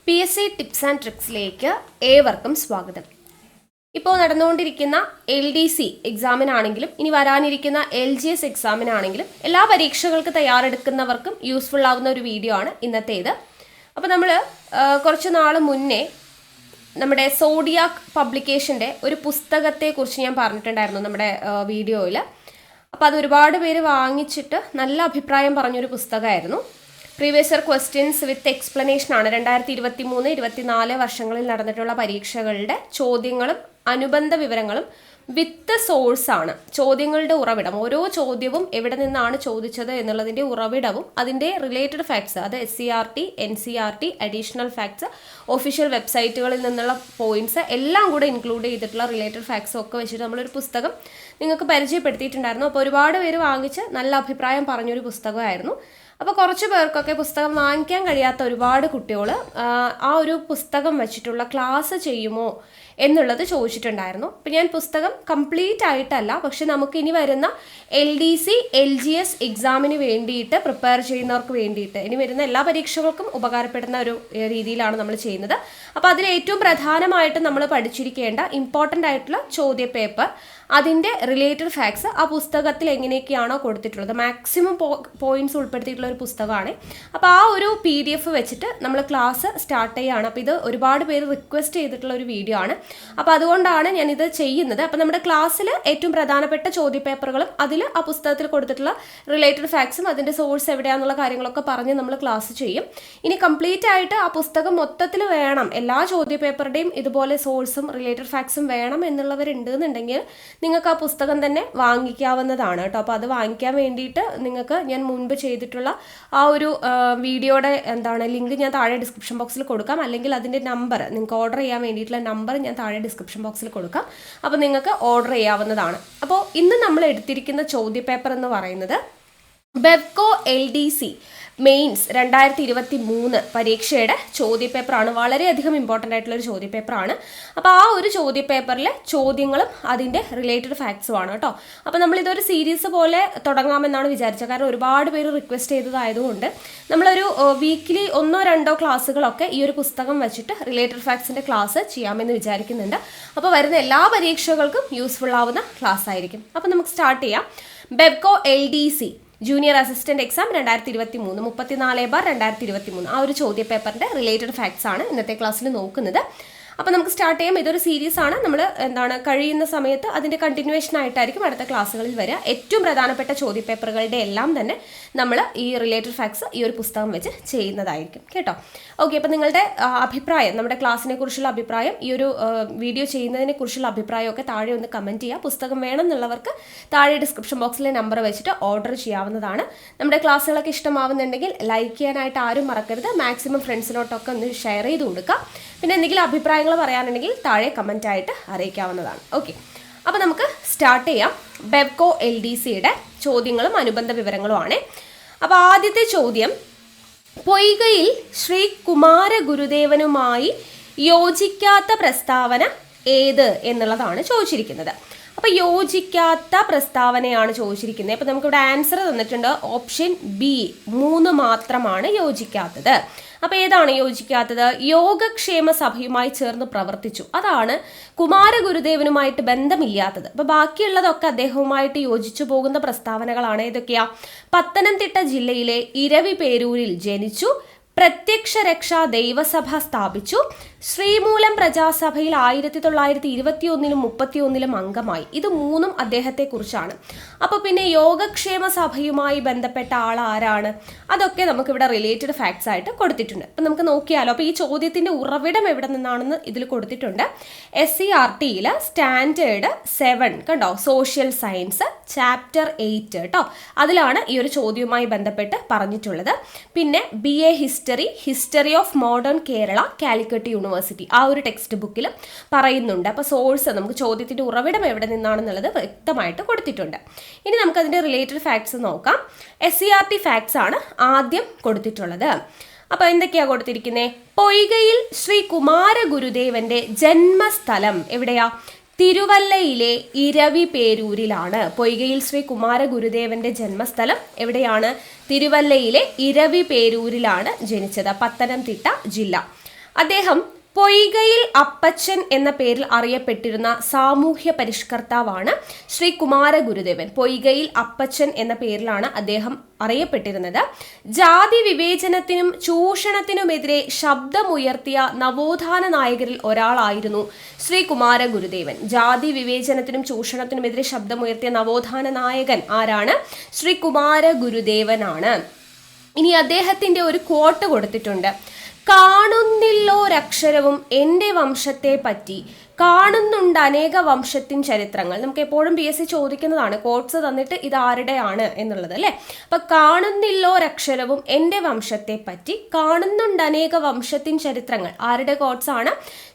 PSC tips and ട്രിക്സിലേക്ക് ഏവർക്കും സ്വാഗതം. ഇപ്പോൾ നടന്നുകൊണ്ടിരിക്കുന്ന LDC എക്സാമിനാണെങ്കിലും ഇനി വരാനിരിക്കുന്ന LGS എക്സാമിനാണെങ്കിലും എല്ലാ പരീക്ഷകൾക്ക് തയ്യാറെടുക്കുന്നവർക്കും യൂസ്ഫുൾ ആവുന്ന ഒരു വീഡിയോ ആണ് ഇന്നത്തേത്. അപ്പോൾ നമ്മൾ കുറച്ച് നാൾ മുന്നേ നമ്മുടെ സോഡിയാക് പബ്ലിക്കേഷൻ്റെ ഒരു പുസ്തകത്തെക്കുറിച്ച് ഞാൻ പറഞ്ഞിട്ടുണ്ടായിരുന്നു നമ്മുടെ വീഡിയോയിൽ. അപ്പോൾ അത് ഒരുപാട് പേര് വാങ്ങിച്ചിട്ട് നല്ല അഭിപ്രായം പറഞ്ഞൊരു പുസ്തകമായിരുന്നു. Previous year questions with explanation ആണ്. 2023-24 വർഷങ്ങളിൽ നടന്നിട്ടുള്ള പരീക്ഷകളുടെ ചോദ്യങ്ങളും അനുബന്ധ വിവരങ്ങളും വിത്ത് സോഴ്സ് ആണ്. ചോദ്യങ്ങളുടെ ഉറവിടം, ഓരോ ചോദ്യവും എവിടെ നിന്നാണ് ചോദിച്ചത് എന്നുള്ളതിൻ്റെ ഉറവിടവും അതിൻ്റെ റിലേറ്റഡ് ഫാക്ട്സ്, അത് SCERT, NCERT, additional facts, official വെബ്സൈറ്റുകളിൽ നിന്നുള്ള പോയിന്റ്സ് എല്ലാം കൂടെ ഇൻക്ലൂഡ് ചെയ്തിട്ടുള്ള റിലേറ്റഡ് ഫാക്ട്സും ഒക്കെ വെച്ചിട്ട് നമ്മളൊരു പുസ്തകം നിങ്ങൾക്ക് പരിചയപ്പെടുത്തിയിട്ടുണ്ടായിരുന്നു. അപ്പോൾ ഒരുപാട് പേര് വാങ്ങിച്ച് നല്ല അഭിപ്രായം പറഞ്ഞൊരു പുസ്തകമായിരുന്നു. അപ്പോൾ കുറച്ച് പേർക്കൊക്കെ പുസ്തകം വാങ്ങിക്കാൻ കഴിയാത്ത ഒരുപാട് കുട്ടികൾ ആ ഒരു പുസ്തകം വെച്ചിട്ടുള്ള ക്ലാസ് ചെയ്യുമോ എന്നുള്ളത് ചോദിച്ചിട്ടുണ്ടായിരുന്നു. അപ്പോൾ ഞാൻ പുസ്തകം കംപ്ലീറ്റ് ആയിട്ടല്ല, പക്ഷെ നമുക്ക് ഇനി വരുന്ന LDC, LGS എക്സാമിന് വേണ്ടിയിട്ട് പ്രിപ്പയർ ചെയ്യുന്നവർക്ക് വേണ്ടിയിട്ട് ഇനി വരുന്ന എല്ലാ പരീക്ഷകൾക്കും ഉപകാരപ്പെടുന്ന ഒരു രീതിയിലാണ് നമ്മൾ ചെയ്യുന്നത്. അപ്പോൾ അതിൽ ഏറ്റവും പ്രധാനമായിട്ട് നമ്മൾ പഠിച്ചിരിക്കേണ്ട ഇമ്പോർട്ടൻ്റ് ആയിട്ടുള്ള ചോദ്യ പേപ്പർ, അതിൻ്റെ റിലേറ്റഡ് ഫാക്ട്സ് ആ പുസ്തകത്തിൽ എങ്ങനെയൊക്കെയാണോ കൊടുത്തിട്ടുള്ളത്, മാക്സിമം പോയിന്റ്സ് ഉൾപ്പെടുത്തിയിട്ടുള്ള ഒരു പുസ്തകമാണ്. അപ്പോൾ ആ ഒരു PDF വെച്ചിട്ട് നമ്മൾ ക്ലാസ് സ്റ്റാർട്ട് ചെയ്യുകയാണ്. അപ്പോൾ ഇത് ഒരുപാട് പേര് റിക്വസ്റ്റ് ചെയ്തിട്ടുള്ള ഒരു വീഡിയോ ആണ്. അപ്പോൾ അതുകൊണ്ടാണ് ഞാനിത് ചെയ്യുന്നത്. അപ്പോൾ നമ്മുടെ ക്ലാസ്സിൽ ഏറ്റവും പ്രധാനപ്പെട്ട ചോദ്യപേപ്പറുകളും അതിൽ ആ പുസ്തകത്തിൽ കൊടുത്തിട്ടുള്ള റിലേറ്റഡ് ഫാക്ട്സും അതിൻ്റെ സോഴ്സ് എവിടെയാണെന്നുള്ള കാര്യങ്ങളൊക്കെ പറഞ്ഞ് നമ്മൾ ക്ലാസ് ചെയ്യും. ഇനി കംപ്ലീറ്റ് ആയിട്ട് ആ പുസ്തകം മൊത്തത്തിൽ വേണം, എല്ലാ ചോദ്യപേപ്പറുടെയും ഇതുപോലെ സോഴ്സും റിലേറ്റഡ് ഫാക്ട്സും വേണം എന്നുള്ളവരുണ്ടെന്നുണ്ടെങ്കിൽ നിങ്ങൾക്ക് ആ പുസ്തകം തന്നെ വാങ്ങിക്കാവുന്നതാണ് കേട്ടോ. അപ്പോൾ അത് വാങ്ങിക്കാൻ വേണ്ടിയിട്ട് നിങ്ങൾക്ക് ഞാൻ മുൻപ് ചെയ്തിട്ടുള്ള ആ ഒരു വീഡിയോയുടെ ലിങ്ക് ഞാൻ താഴെ ഡിസ്ക്രിപ്ഷൻ ബോക്സിൽ കൊടുക്കാം, അല്ലെങ്കിൽ അതിൻ്റെ നമ്പർ, നിങ്ങൾക്ക് ഓർഡർ ചെയ്യാൻ വേണ്ടിയിട്ടുള്ള നമ്പർ ഞാൻ താഴെ ഡിസ്ക്രിപ്ഷൻ ബോക്സിൽ കൊടുക്കാം. അപ്പോൾ നിങ്ങൾക്ക് ഓർഡർ ചെയ്യാവുന്നതാണ്. അപ്പോൾ ഇന്ന് നമ്മൾ എടുത്തിരിക്കുന്ന ചോദ്യപേപ്പർ എന്ന് പറയുന്നത് ബെവ്കോ LDC മെയിൻസ് 2023 പരീക്ഷയുടെ ചോദ്യപേപ്പറാണ്. വളരെയധികം ഇമ്പോർട്ടൻ്റ് ആയിട്ടുള്ളൊരു ചോദ്യപേപ്പറാണ്. അപ്പോൾ ആ ഒരു ചോദ്യപേപ്പറിലെ ചോദ്യങ്ങളും അതിൻ്റെ റിലേറ്റഡ് ഫാക്ട്സും ആണ് കേട്ടോ. അപ്പോൾ നമ്മളിതൊരു സീരീസ് പോലെ തുടങ്ങാമെന്നാണ് വിചാരിച്ചത്. കാരണം ഒരുപാട് പേര് റിക്വസ്റ്റ് ചെയ്തതായതുകൊണ്ട് നമ്മളൊരു വീക്കിലി 1-2 ക്ലാസ്സുകളൊക്കെ ഈ ഒരു പുസ്തകം വെച്ചിട്ട് റിലേറ്റഡ് ഫാക്ട്സിൻ്റെ ക്ലാസ് ചെയ്യാമെന്ന് വിചാരിക്കുന്നുണ്ട്. അപ്പോൾ വരുന്ന എല്ലാ പരീക്ഷകൾക്കും യൂസ്ഫുൾ ആവുന്ന ക്ലാസ് ആയിരിക്കും. അപ്പോൾ നമുക്ക് സ്റ്റാർട്ട് ചെയ്യാം. Bevco LDC junior assistant exam 2023 34/2023 ആ ഒരു ചോദ്യപേപ്പറിന്റെ റിലേറ്റഡ് ഫാക്ട്സ് ആണ് ഇന്നത്തെ ക്ലാസ്സിൽ നോക്കുന്നത്. അപ്പോൾ നമുക്ക് സ്റ്റാർട്ട് ചെയ്യാം. ഇതൊരു സീരീസ് ആണ്. നമ്മൾ കഴിയുന്ന സമയത്ത് അതിൻ്റെ കണ്ടിന്യൂവേഷൻ ആയിട്ടായിരിക്കും അടുത്ത ക്ലാസ്സുകളിൽ വരിക. ഏറ്റവും പ്രധാനപ്പെട്ട ചോദ്യപേപ്പറുകളുടെ എല്ലാം തന്നെ നമ്മൾ ഈ റിലേറ്റഡ് ഫാക്ട്സ് ഈ ഒരു പുസ്തകം വെച്ച് ചെയ്യുന്നതായിരിക്കും കേട്ടോ. ഓക്കെ, അപ്പോൾ നിങ്ങളുടെ അഭിപ്രായം, നമ്മുടെ ക്ലാസ്സിനെ കുറിച്ചുള്ള അഭിപ്രായം, ഈ ഒരു വീഡിയോ ചെയ്യുന്നതിനെ കുറിച്ചുള്ള അഭിപ്രായമൊക്കെ താഴെ ഒന്ന് കമൻറ്റ് ചെയ്യുക. പുസ്തകം വേണം എന്നുള്ളവർക്ക് താഴെ ഡിസ്ക്രിപ്ഷൻ ബോക്സിലെ നമ്പർ വെച്ചിട്ട് ഓർഡർ ചെയ്യാവുന്നതാണ്. നമ്മുടെ ക്ലാസ്സുകളൊക്കെ ഇഷ്ടമാവുന്നുണ്ടെങ്കിൽ ലൈക്ക് ചെയ്യാനായിട്ട് ആരും മറക്കരുത്. മാക്സിമം ഫ്രണ്ട്സിനോട്ടൊക്കെ ഒന്ന് ഷെയർ ചെയ്ത് കൊടുക്കുക. പിന്നെ എന്തെങ്കിലും അഭിപ്രായങ്ങൾ പറയാനുണ്ടെങ്കിൽ താഴെ കമൻ്റ് ആയിട്ട് അറിയിക്കാവുന്നതാണ്. ഓക്കെ, അപ്പോൾ നമുക്ക് സ്റ്റാർട്ട് ചെയ്യാം. ബെവ്കോ LDCയുടെ ചോദ്യങ്ങളും അനുബന്ധ വിവരങ്ങളുമാണ്. അപ്പോൾ ആദ്യത്തെ ചോദ്യം, പൊയ്കയിൽ ശ്രീ കുമാര ഗുരുദേവനുമായി യോജിക്കാത്ത പ്രസ്താവന ഏത് എന്നുള്ളതാണ് ചോദിച്ചിരിക്കുന്നത്. അപ്പോൾ യോജിക്കാത്ത പ്രസ്താവനയാണ് ചോദിച്ചിരിക്കുന്നത്. അപ്പോൾ നമുക്കിവിടെ ആൻസർ തന്നിട്ടുണ്ട്. ഓപ്ഷൻ B 3 മാത്രമാണ് യോജിക്കാത്തത്. അപ്പോൾ ഏതാണ് യോജിക്കാത്തത്? യോഗക്ഷേമ സഭയുമായി ചേർന്ന് പ്രവർത്തിച്ചു, അതാണ് കുമാരഗുരുദേവനുമായിട്ട് ബന്ധമില്ലാത്തത്. അപ്പോൾ ബാക്കിയുള്ളതൊക്കെ അദ്ദേഹവുമായിട്ട് യോജിച്ചു പോകുന്ന പ്രസ്താവനകളാണ്. ഏതൊക്കെയാ? പത്തനംതിട്ട ജില്ലയിലെ ഇരവിപേരൂരിൽ ജനിച്ചു, പ്രത്യക്ഷ രക്ഷാ ദൈവസഭ സ്ഥാപിച്ചു, ശ്രീമൂലം പ്രജാസഭയിൽ 1921-ലും 31-ലും അംഗമായി. ഇത് 3 അദ്ദേഹത്തെക്കുറിച്ചാണ്. അപ്പോൾ പിന്നെ യോഗക്ഷേമ സഭയുമായി ബന്ധപ്പെട്ട ആൾ ആരാണ്? അതൊക്കെ നമുക്കിവിടെ റിലേറ്റഡ് ഫാക്ട്സ് ആയിട്ട് കൊടുത്തിട്ടുണ്ട്. അപ്പം നമുക്ക് നോക്കിയാലോ. അപ്പോൾ ഈ ചോദ്യത്തിൻ്റെ ഉറവിടം എവിടെ നിന്നാണെന്ന് ഇതിൽ കൊടുത്തിട്ടുണ്ട്. SCERTയിൽ സ്റ്റാൻഡേർഡ് 7 കണ്ടോ, സോഷ്യൽ സയൻസ് ചാപ്റ്റർ 8 കേട്ടോ, അതിലാണ് ഈ ഒരു ചോദ്യവുമായി ബന്ധപ്പെട്ട് പറഞ്ഞിട്ടുള്ളത്. പിന്നെ BA history of modern Kerala, Calicut university, ആ ഒരു ടെക്സ്റ്റ് ബുക്കിൽ പറയുന്നുണ്ട്. അപ്പോൾ സോഴ്സ്, നമുക്ക് ചോദ്യത്തിൻ്റെ ഉറവിടം എവിടെ നിന്നാണെന്നുള്ളത് വ്യക്തമായിട്ട് കൊടുത്തിട്ടുണ്ട്. ഇനി നമുക്കതിൻ്റെ റിലേറ്റഡ് ഫാക്ട്സ് നോക്കാം. SCERT ഫാക്ട്സ് ആണ് ആദ്യം കൊടുത്തിട്ടുള്ളത്. അപ്പോൾ എന്തൊക്കെയാണ് കൊടുത്തിരിക്കുന്നത്? പൊയ്കയിൽ ശ്രീ കുമാര ഗുരുദേവന്റെ ജന്മസ്ഥലം എവിടെയാ? തിരുവല്ലയിലെ ഇരവിപേരൂരിലാണ്. പൊയ്കയിൽ ശ്രീ കുമാര ഗുരുദേവന്റെ ജന്മസ്ഥലം എവിടെയാണ്? തിരുവല്ലയിലെ ഇരവിപേരൂരിലാണ് ജനിച്ചത്, പത്തനംതിട്ട ജില്ല. അദ്ദേഹം പൊയ്കയിൽ അപ്പച്ചൻ എന്ന പേരിൽ അറിയപ്പെട്ടിരുന്ന സാമൂഹ്യ പരിഷ്കർത്താവാണ് ശ്രീ കുമാര ഗുരുദേവൻ. പൊയ്കയിൽ അപ്പച്ചൻ എന്ന പേരിലാണ് അദ്ദേഹം അറിയപ്പെട്ടിരുന്നത്. ജാതി വിവേചനത്തിനും ചൂഷണത്തിനുമെതിരെ ശബ്ദമുയർത്തിയ നവോത്ഥാന നായകരിൽ ഒരാളായിരുന്നു ശ്രീ കുമാര ഗുരുദേവൻ. ജാതി വിവേചനത്തിനും ചൂഷണത്തിനുമെതിരെ ശബ്ദമുയർത്തിയ നവോത്ഥാന നായകൻ ആരാണ്? ശ്രീ കുമാര ഗുരുദേവനാണ്. ഇനി അദ്ദേഹത്തിന്റെ ഒരു ക്വോട്ട് കൊടുത്തിട്ടുണ്ട്. കാണുന്നില്ലോരക്ഷരവും എൻ്റെ വംശത്തെ പറ്റി, കാണുന്നുണ്ട് അനേക വംശത്തിൻ ചരിത്രങ്ങൾ. നമുക്ക് എപ്പോഴും PSC ചോദിക്കുന്നതാണ് കോട്സ് തന്നിട്ട് ഇത് ആരുടെയാണ് എന്നുള്ളത് അല്ലേ. അപ്പൊ കാണുന്നില്ലോരക്ഷരവും എൻ്റെ വംശത്തെ പറ്റി, കാണുന്നുണ്ട് അനേക വംശത്തിൻ ചരിത്രങ്ങൾ ആരുടെ കോട്സ് ആണ്?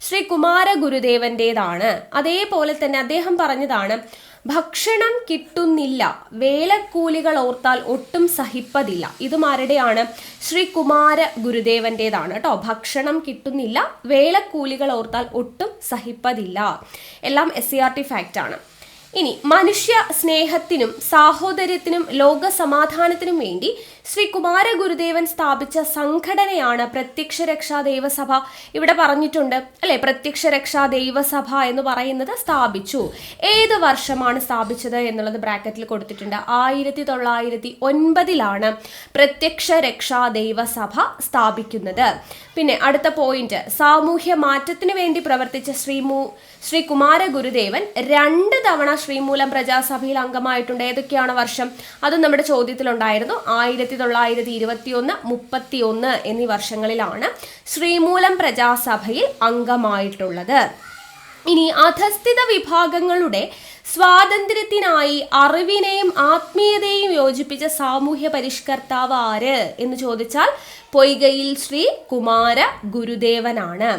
ശ്രീ കുമാര ഗുരുദേവന്റേതാണ്. അതേപോലെ തന്നെ അദ്ദേഹം പറഞ്ഞതാണ്, ഭക്ഷണം കിട്ടുന്നില്ല വേലക്കൂലികൾ ഓർത്താൽ ഒട്ടും സഹിപ്പതില്ല. ഇതും ആരുടെയാണ്? ശ്രീ കുമാര ഗുരുദേവന്റേതാണ് കേട്ടോ. ഭക്ഷണം കിട്ടുന്നില്ല വേലക്കൂലികൾ ഓർത്താൽ ഒട്ടും സഹിപ്പതില്ല. എല്ലാം SCERT ഫാക്റ്റ് ആണ്. ഇനി മനുഷ്യ സ്നേഹത്തിനും സാഹോദര്യത്തിനും ലോക സമാധാനത്തിനും വേണ്ടി ശ്രീ കുമാര ഗുരുദേവൻ സ്ഥാപിച്ച സംഘടനയാണ് പ്രത്യക്ഷ രക്ഷാ ദൈവസഭ. ഇവിടെ പറഞ്ഞിട്ടുണ്ട് അല്ലെ, പ്രത്യക്ഷ രക്ഷാ ദൈവസഭ എന്ന് പറയുന്നത് സ്ഥാപിച്ചു. ഏത് വർഷമാണ് സ്ഥാപിച്ചത് എന്നുള്ളത് ബ്രാക്കറ്റിൽ കൊടുത്തിട്ടുണ്ട്. 1909 പ്രത്യക്ഷ രക്ഷാ ദൈവസഭ സ്ഥാപിക്കുന്നത്. പിന്നെ അടുത്ത പോയിന്റ്, സാമൂഹ്യ മാറ്റത്തിന് വേണ്ടി പ്രവർത്തിച്ച ശ്രീ കുമാര ഗുരുദേവൻ 2 തവണ ശ്രീമൂലം പ്രജാസഭയിൽ അംഗമായിട്ടുണ്ട്. ഏതൊക്കെയാണ് വർഷം? അതും നമ്മുടെ ചോദ്യത്തിലുണ്ടായിരുന്നു. 1921, 31 എന്നീ വർഷങ്ങളിലാണ് ശ്രീമൂലം പ്രജാസഭയിൽ അംഗമായിട്ടുള്ളത്. ഇനി അധസ്ഥിത വിഭാഗങ്ങളുടെ സ്വാതന്ത്ര്യത്തിനായി അറിവിനെയും ആത്മീയതയും യോജിപ്പിച്ച സാമൂഹ്യ പരിഷ്കർത്താവ് ആര് എന്ന് ചോദിച്ചാൽ പൊയ്കയിൽ ശ്രീ കുമാര ഗുരുദേവനാണ്.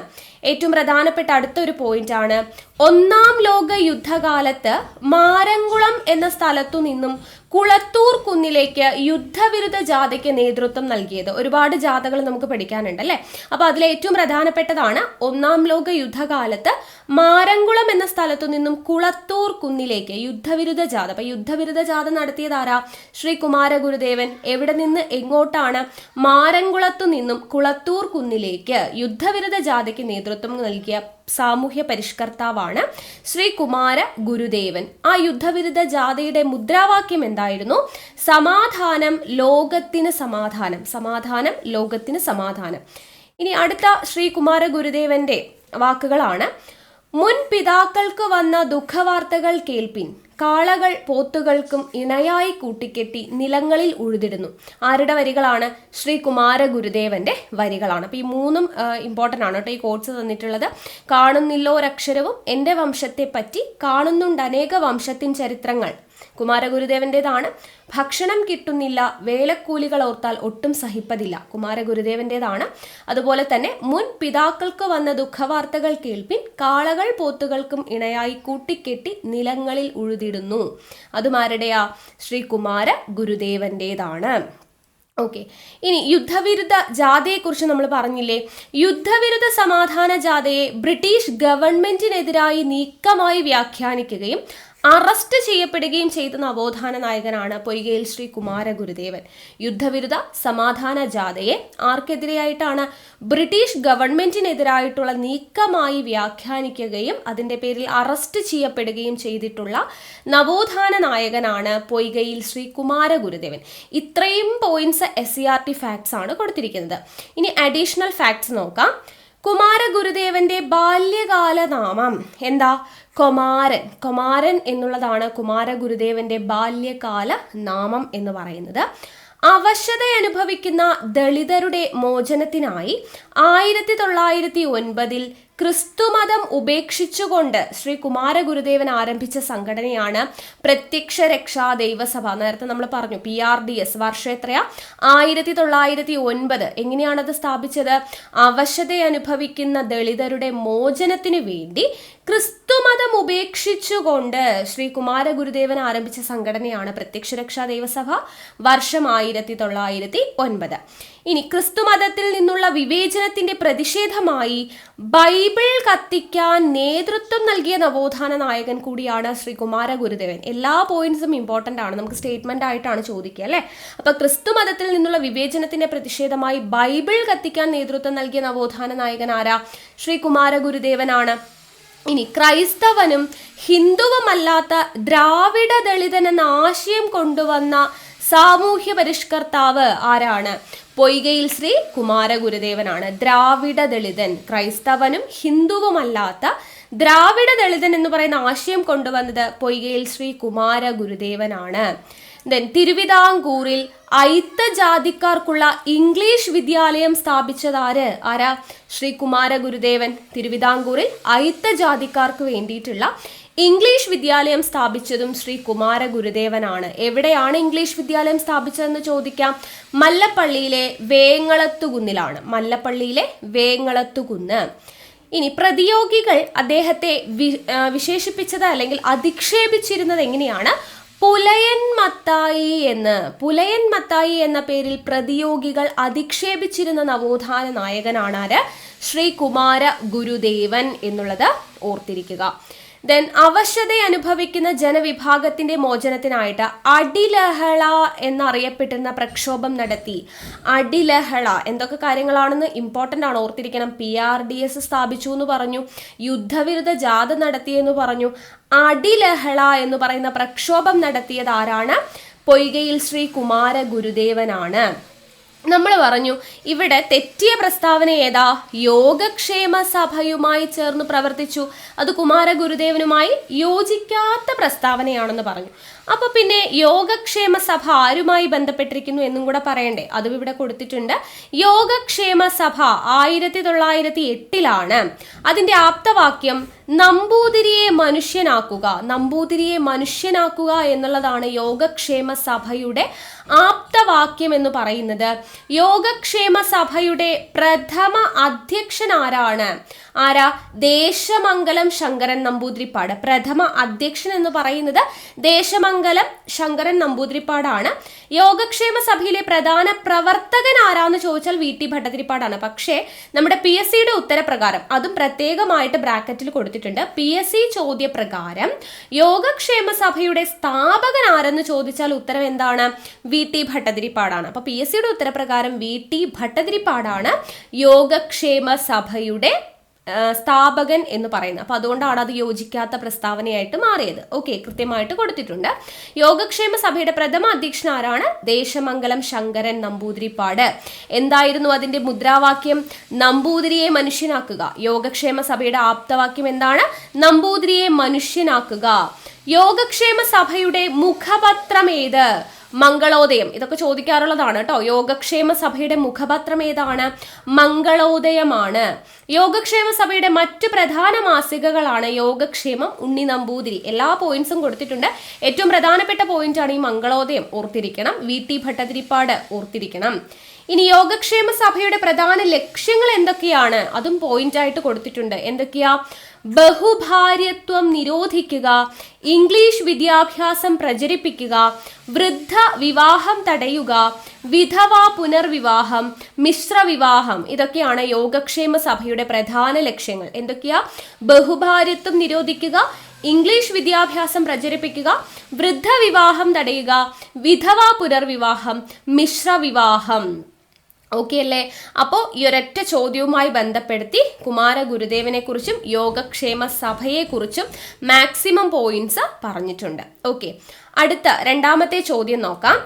ഏറ്റവും പ്രധാനപ്പെട്ട അടുത്തൊരു പോയിന്റ് ആണ്, 1-ാം ലോക യുദ്ധകാലത്ത് മാരംകുളം എന്ന സ്ഥലത്തു നിന്നും കുളത്തൂർ കുന്നിലേക്ക് യുദ്ധവിരുദ്ധ ജാഥയ്ക്ക് നേതൃത്വം നൽകിയത്. ഒരുപാട് ജാഥകൾ നമുക്ക് പഠിക്കാനുണ്ട് അല്ലെ. അപ്പൊ അതിൽ ഏറ്റവും പ്രധാനപ്പെട്ടതാണ് 1-ാം ലോക യുദ്ധകാലത്ത് മാരംകുളം എന്ന സ്ഥലത്തു നിന്നും കുളത്തൂർ കുന്നിലേക്ക് യുദ്ധവിരുദ്ധ ജാഥ. അപ്പൊ യുദ്ധവിരുദ്ധ ജാഥ നടത്തിയത് ആരാ? ശ്രീ കുമാര ഗുരുദേവൻ. എവിടെ നിന്ന് എങ്ങോട്ടാണ്? മാരംകുളത്തു നിന്നും കുളത്തൂർ കുന്നിലേക്ക് യുദ്ധവിരുദ്ധ ജാഥയ്ക്ക് നേതൃത്വം നൽകിയ സാമൂഹ്യ പരിഷ്കർത്താവാണ് ശ്രീ കുമാര ഗുരുദേവൻ. ആ യുദ്ധവിരുദ്ധ ജാഥയുടെ മുദ്രാവാക്യം എന്തായിരുന്നു? സമാധാനം ലോകത്തിന് സമാധാനം, സമാധാനം ലോകത്തിന് സമാധാനം. ഇനി അടുത്ത ശ്രീ കുമാര ഗുരുദേവന്റെ വാക്കുകളാണ്, മുൻ പിതാക്കൾക്ക് വന്ന ദുഃഖവാർത്തകൾ കേൾപ്പിൻ, കാളകൾ പോത്തുകൾക്കും ഇണയായി കൂട്ടിക്കെട്ടി നിലങ്ങളിൽ ഉഴുതിടുന്നു. ആരുടെ വരികളാണ്? ശ്രീ കുമാര ഗുരുദേവന്റെ വരികളാണ്. അപ്പൊ ഈ മൂന്നും ഇമ്പോർട്ടൻ്റ് ആണ് കേട്ടോ. ഈ കോട്സ് തന്നിട്ടുള്ളത്, കാണുന്നില്ലോരക്ഷരവും എൻ്റെ വംശത്തെ പറ്റി, കാണുന്നുണ്ട് അനേക വംശത്തിൻ ചരിത്രങ്ങൾ കുമാരഗുരുദേവന്റേതാണ്. ഭക്ഷണം കിട്ടുന്നില്ല വേലക്കൂലികൾ ഓർത്താൽ ഒട്ടും സഹിപ്പതില്ല കുമാരഗുരുദേവന്റേതാണ്. അതുപോലെ തന്നെ മുൻ പിതാക്കൾക്ക് വന്ന ദുഃഖവാർത്തകൾ കേൾപ്പിൻ, കാളകൾ പോത്തുകൾക്കും ഇണയായി കൂട്ടിക്കെട്ടി നിലങ്ങളിൽ ഉഴുതിടുന്നു. അതുമാരുടെയാ? ശ്രീ കുമാര ഗുരുദേവന്റേതാണ്. ഓക്കെ, ഇനി യുദ്ധവിരുദ്ധ ജാഥയെക്കുറിച്ച് നമ്മൾ പറഞ്ഞില്ലേ. യുദ്ധവിരുദ്ധ സമാധാന ജാഥയെ ബ്രിട്ടീഷ് ഗവൺമെന്റിനെതിരായി നീക്കമായി വ്യാഖ്യാനിക്കുകയും അറസ്റ്റ് ചെയ്യപ്പെടുകയും ചെയ്ത നവോത്ഥാന നായകനാണ് പൊയ്കയിൽ ശ്രീ കുമാര ഗുരുദേവൻ. യുദ്ധവിരുദ്ധ സമാധാന ജാഥയെ ആർക്കെതിരെയായിട്ടാണ്? ബ്രിട്ടീഷ് ഗവൺമെന്റിനെതിരായിട്ടുള്ള നീക്കമായി വ്യാഖ്യാനിക്കുകയും അതിൻ്റെ പേരിൽ അറസ്റ്റ് ചെയ്യപ്പെടുകയും ചെയ്തിട്ടുള്ള നവോത്ഥാന നായകനാണ് പൊയ്കയിൽ ശ്രീ കുമാര ഗുരുദേവൻ. ഇത്രയും പോയിന്റ്സ് SCERT ഫാക്ട്സ് ആണ് കൊടുത്തിരിക്കുന്നത്. ഇനി അഡീഷണൽ ഫാക്ട്സ് നോക്കാം. കുമാര ഗുരുദേവന്റെ ബാല്യകാല നാമം എന്താ? കൊമാരൻ. കൊമാരൻ എന്നുള്ളതാണ് കുമാര ഗുരുദേവന്റെ ബാല്യകാല നാമം എന്ന് പറയുന്നത്. അവശത അനുഭവിക്കുന്ന ദളിതരുടെ മോചനത്തിനായി 1909 ക്രിസ്തുമതം ഉപേക്ഷിച്ചുകൊണ്ട് ശ്രീ കുമാര ഗുരുദേവൻ ആരംഭിച്ച സംഘടനയാണ് പ്രത്യക്ഷ രക്ഷാ ദൈവസഭ. നേരത്തെ നമ്മൾ പറഞ്ഞു PRDS. വർഷം എത്രയാ? 1909. എങ്ങനെയാണത് സ്ഥാപിച്ചത്? അവശത അനുഭവിക്കുന്ന ദളിതരുടെ മോചനത്തിന് വേണ്ടി ക്രിസ്തുമതം ഉപേക്ഷിച്ചുകൊണ്ട് ശ്രീ കുമാര ഗുരുദേവൻ ആരംഭിച്ച സംഘടനയാണ് പ്രത്യക്ഷ രക്ഷാ ദൈവസഭ. വർഷം 1909. ഇനി ക്രിസ്തുമതത്തിൽ നിന്നുള്ള വിവേചനത്തിന്റെ പ്രതിഷേധമായി ബൈബിൾ കത്തിക്കാൻ നേതൃത്വം നൽകിയ നവോത്ഥാന നായകൻ കൂടിയാണ് ശ്രീ കുമാര ഗുരുദേവൻ. എല്ലാ പോയിന്റ്സും ഇമ്പോർട്ടന്റ് ആണ്, നമുക്ക് സ്റ്റേറ്റ്മെന്റ് ആയിട്ടാണ് ചോദിക്കുക അല്ലെ. അപ്പൊ ക്രിസ്തുമതത്തിൽ നിന്നുള്ള വിവേചനത്തിന്റെ പ്രതിഷേധമായി ബൈബിൾ കത്തിക്കാൻ നേതൃത്വം നൽകിയ നവോത്ഥാന നായകൻ ആരാ? ശ്രീ കുമാര ഗുരുദേവനാണ്. ഇനി ക്രൈസ്തവനും ഹിന്ദുവുമല്ലാത്ത ദ്രാവിഡ ദളിതൻ എന്ന ആശയം കൊണ്ടുവന്ന സാമൂഹ്യ പരിഷ്കർത്താവ് ആരാണ്? പൊയ്കയിൽ ശ്രീ കുമാര ഗുരുദേവനാണ്. ദ്രാവിഡ ദളിതൻ, ക്രൈസ്തവനും ഹിന്ദുവുമല്ലാത്ത ദ്രാവിഡ ദളിതൻ എന്ന് പറയുന്ന ആശയം കൊണ്ടുവന്നത് പൊയ്കയിൽ ശ്രീ കുമാര ഗുരുദേവനാണ്. തിരുവിതാംകൂറിൽ അയിത്ത ജാതിക്കാർക്കുള്ള ഇംഗ്ലീഷ് വിദ്യാലയം സ്ഥാപിച്ചതാര്? ആരാ? ശ്രീ കുമാര ഗുരുദേവൻ. തിരുവിതാംകൂറിൽ അയിത്ത ജാതിക്കാർക്ക് വേണ്ടിയിട്ടുള്ള ഇംഗ്ലീഷ് വിദ്യാലയം സ്ഥാപിച്ചതും ശ്രീ കുമാര ഗുരുദേവനാണ്. എവിടെയാണ് ഇംഗ്ലീഷ് വിദ്യാലയം സ്ഥാപിച്ചതെന്ന് ചോദിക്കാം. മല്ലപ്പള്ളിയിലെ വേങ്ങളത്തുകുന്നിലാണ്. മല്ലപ്പള്ളിയിലെ വേങ്ങളത്തുകുന്ന്. ഇനി പ്രതിയോഗികൾ അദ്ദേഹത്തെ വിശേഷിപ്പിച്ചത് അല്ലെങ്കിൽ അധിക്ഷേപിച്ചിരുന്നത് എങ്ങനെയാണ്? പുലയൻ മത്തായി എന്ന്. പുലയൻ മത്തായി എന്ന പേരിൽ പ്രതിയോഗികൾ അധിക്ഷേപിച്ചിരുന്ന നവോത്ഥാന നായകനാണ് ആര്? ശ്രീ കുമാര ഗുരുദേവൻ എന്നുള്ളത് ഓർത്തിരിക്കുക. അവശത അനുഭവിക്കുന്ന ജനവിഭാഗത്തിന്റെ മോചനത്തിനായിട്ട് അടിലഹള എന്നറിയപ്പെട്ടിരുന്ന പ്രക്ഷോഭം നടത്തി. അടിലഹള എന്തൊക്കെ കാര്യങ്ങളാണെന്ന് ഇമ്പോർട്ടൻ്റ് ആണ്, ഓർത്തിരിക്കണം. PRDS സ്ഥാപിച്ചു എന്ന് പറഞ്ഞു, യുദ്ധവിരുദ്ധ ജാഥ നടത്തിയെന്ന് പറഞ്ഞു. അടിലഹള എന്ന് പറയുന്ന പ്രക്ഷോഭം നടത്തിയത് ആരാണ്? പൊയ്കയിൽ ശ്രീ കുമാര ഗുരുദേവനാണ്. നമ്മൾ പറഞ്ഞു ഇവിടെ തെറ്റിയ പ്രസ്താവന ഏതാ? യോഗക്ഷേമ സഭയുമായി ചേർന്ന് പ്രവർത്തിച്ചു. അത് കുമാര ഗുരുദേവനുമായി യോജിക്കാത്ത പ്രസ്താവനയാണെന്ന് പറഞ്ഞു. അപ്പൊ പിന്നെ യോഗക്ഷേമ സഭ ആരുമായി ബന്ധപ്പെട്ടിരിക്കുന്നു എന്നും കൂടെ പറയണ്ടേ? അതും ഇവിടെ കൊടുത്തിട്ടുണ്ട്. യോഗക്ഷേമ സഭ 1908 അതിന്റെ ആപ്തവാക്യം നമ്പൂതിരിയെ മനുഷ്യനാക്കുക. നമ്പൂതിരിയെ മനുഷ്യനാക്കുക എന്നുള്ളതാണ് യോഗക്ഷേമ സഭയുടെ ആപ്തവാക്യം എന്ന് പറയുന്നത്. യോഗക്ഷേമ സഭയുടെ പ്രഥമ അധ്യക്ഷൻ ആരാണ്? ആരാ? ദേശമംഗലം ശങ്കരൻ നമ്പൂതിരിപ്പാട്. പ്രഥമ അധ്യക്ഷൻ എന്ന് പറയുന്നത് ദേശമംഗലം ശങ്കരൻ നമ്പൂതിരിപ്പാടാണ്. യോഗക്ഷേമ സഭയിലെ പ്രധാന പ്രവർത്തകൻ ആരാന്ന് ചോദിച്ചാൽ VT ഭട്ടതിരിപ്പാടാണ്. പക്ഷേ നമ്മുടെ PSCയുടെ ഉത്തരപ്രകാരം, അതും പ്രത്യേകമായിട്ട് ബ്രാക്കറ്റിൽ കൊടുത്തിട്ടുണ്ട്, PSC ചോദ്യപ്രകാരം യോഗക്ഷേമ സഭയുടെ സ്ഥാപകൻ ആരെന്ന് ചോദിച്ചാൽ ഉത്തരം എന്താണ്? VT ഭട്ടതിരിപ്പാടാണ്. അപ്പൊ PSCയുടെ ഉത്തരപ്രകാരം VT ഭട്ടതിരിപ്പാടാണ് യോഗക്ഷേമ സഭയുടെ സ്ഥാപകൻ എന്ന് പറയുന്നത്. അപ്പൊ അതുകൊണ്ടാണ് അത് യോജിക്കാത്ത പ്രസ്താവനയായിട്ട് മാറിയത്. ഓക്കെ, കൃത്യമായിട്ട് കൊടുത്തിട്ടുണ്ട്. യോഗക്ഷേമ സഭയുടെ പ്രഥമ അധ്യക്ഷൻ ആരാണ്? ദേശമംഗലം ശങ്കരൻ നമ്പൂതിരിപ്പാട്. എന്തായിരുന്നു അതിന്റെ മുദ്രാവാക്യം? നമ്പൂതിരിയെ മനുഷ്യനാക്കുക. യോഗക്ഷേമ സഭയുടെ ആപ്തവാക്യം എന്താണ്? നമ്പൂതിരിയെ മനുഷ്യനാക്കുക. യോഗക്ഷേമ സഭയുടെ മുഖപത്രം ഏത്? മംഗളോദയം. ഇതൊക്കെ ചോദിക്കാറുള്ളതാണ് കേട്ടോ. യോഗക്ഷേമ സഭയുടെ മുഖപത്രം ഏതാണ്? മംഗളോദയമാണ്. യോഗക്ഷേമ സഭയുടെ മറ്റു പ്രധാന മാസികകളാണ് യോഗക്ഷേമം, ഉണ്ണി നമ്പൂതിരി. എല്ലാ പോയിന്റ്സും കൊടുത്തിട്ടുണ്ട്. ഏറ്റവും പ്രധാനപ്പെട്ട പോയിന്റ് ആണ് ഈ മംഗളോദയം, ഓർത്തിരിക്കണം. VT ഭട്ടതിരിപ്പാട് ഓർത്തിരിക്കണം. ഇനി യോഗക്ഷേമ സഭയുടെ പ്രധാന ലക്ഷ്യങ്ങൾ എന്തൊക്കെയാണ്? അതും പോയിന്റ് ആയിട്ട് കൊടുത്തിട്ടുണ്ട്. എന്തൊക്കെയാ? ബഹുഭാര്യത്വം നിരോധിക്കുക, ഇംഗ്ലീഷ് വിദ്യാഭ്യാസം പ്രചരിപ്പിക്കുക, വൃദ്ധ വിവാഹം തടയുക, വിധവാ പുനർവിവാഹം, മിശ്രവിവാഹം. ഇതൊക്കെയാണ് യോഗക്ഷേമ സഭയുടെ പ്രധാന ലക്ഷ്യങ്ങൾ. എന്തൊക്കെയാ? ബഹുഭാര്യത്വം നിരോധിക്കുക, ഇംഗ്ലീഷ് വിദ്യാഭ്യാസം പ്രചരിപ്പിക്കുക, വൃദ്ധ വിവാഹം തടയുക, വിധവാ പുനർവിവാഹം, മിശ്രവിവാഹം. ഓക്കെ അല്ലേ? അപ്പോൾ ഈ ഒരൊറ്റ ചോദ്യവുമായി ബന്ധപ്പെടുത്തി കുമാര ഗുരുദേവനെ കുറിച്ചും യോഗക്ഷേമ സഭയെ കുറിച്ചും മാക്സിമം പോയിന്റ്സ് പറഞ്ഞിട്ടുണ്ട്. ഓക്കെ, അടുത്ത രണ്ടാമത്തെ ചോദ്യം നോക്കാം.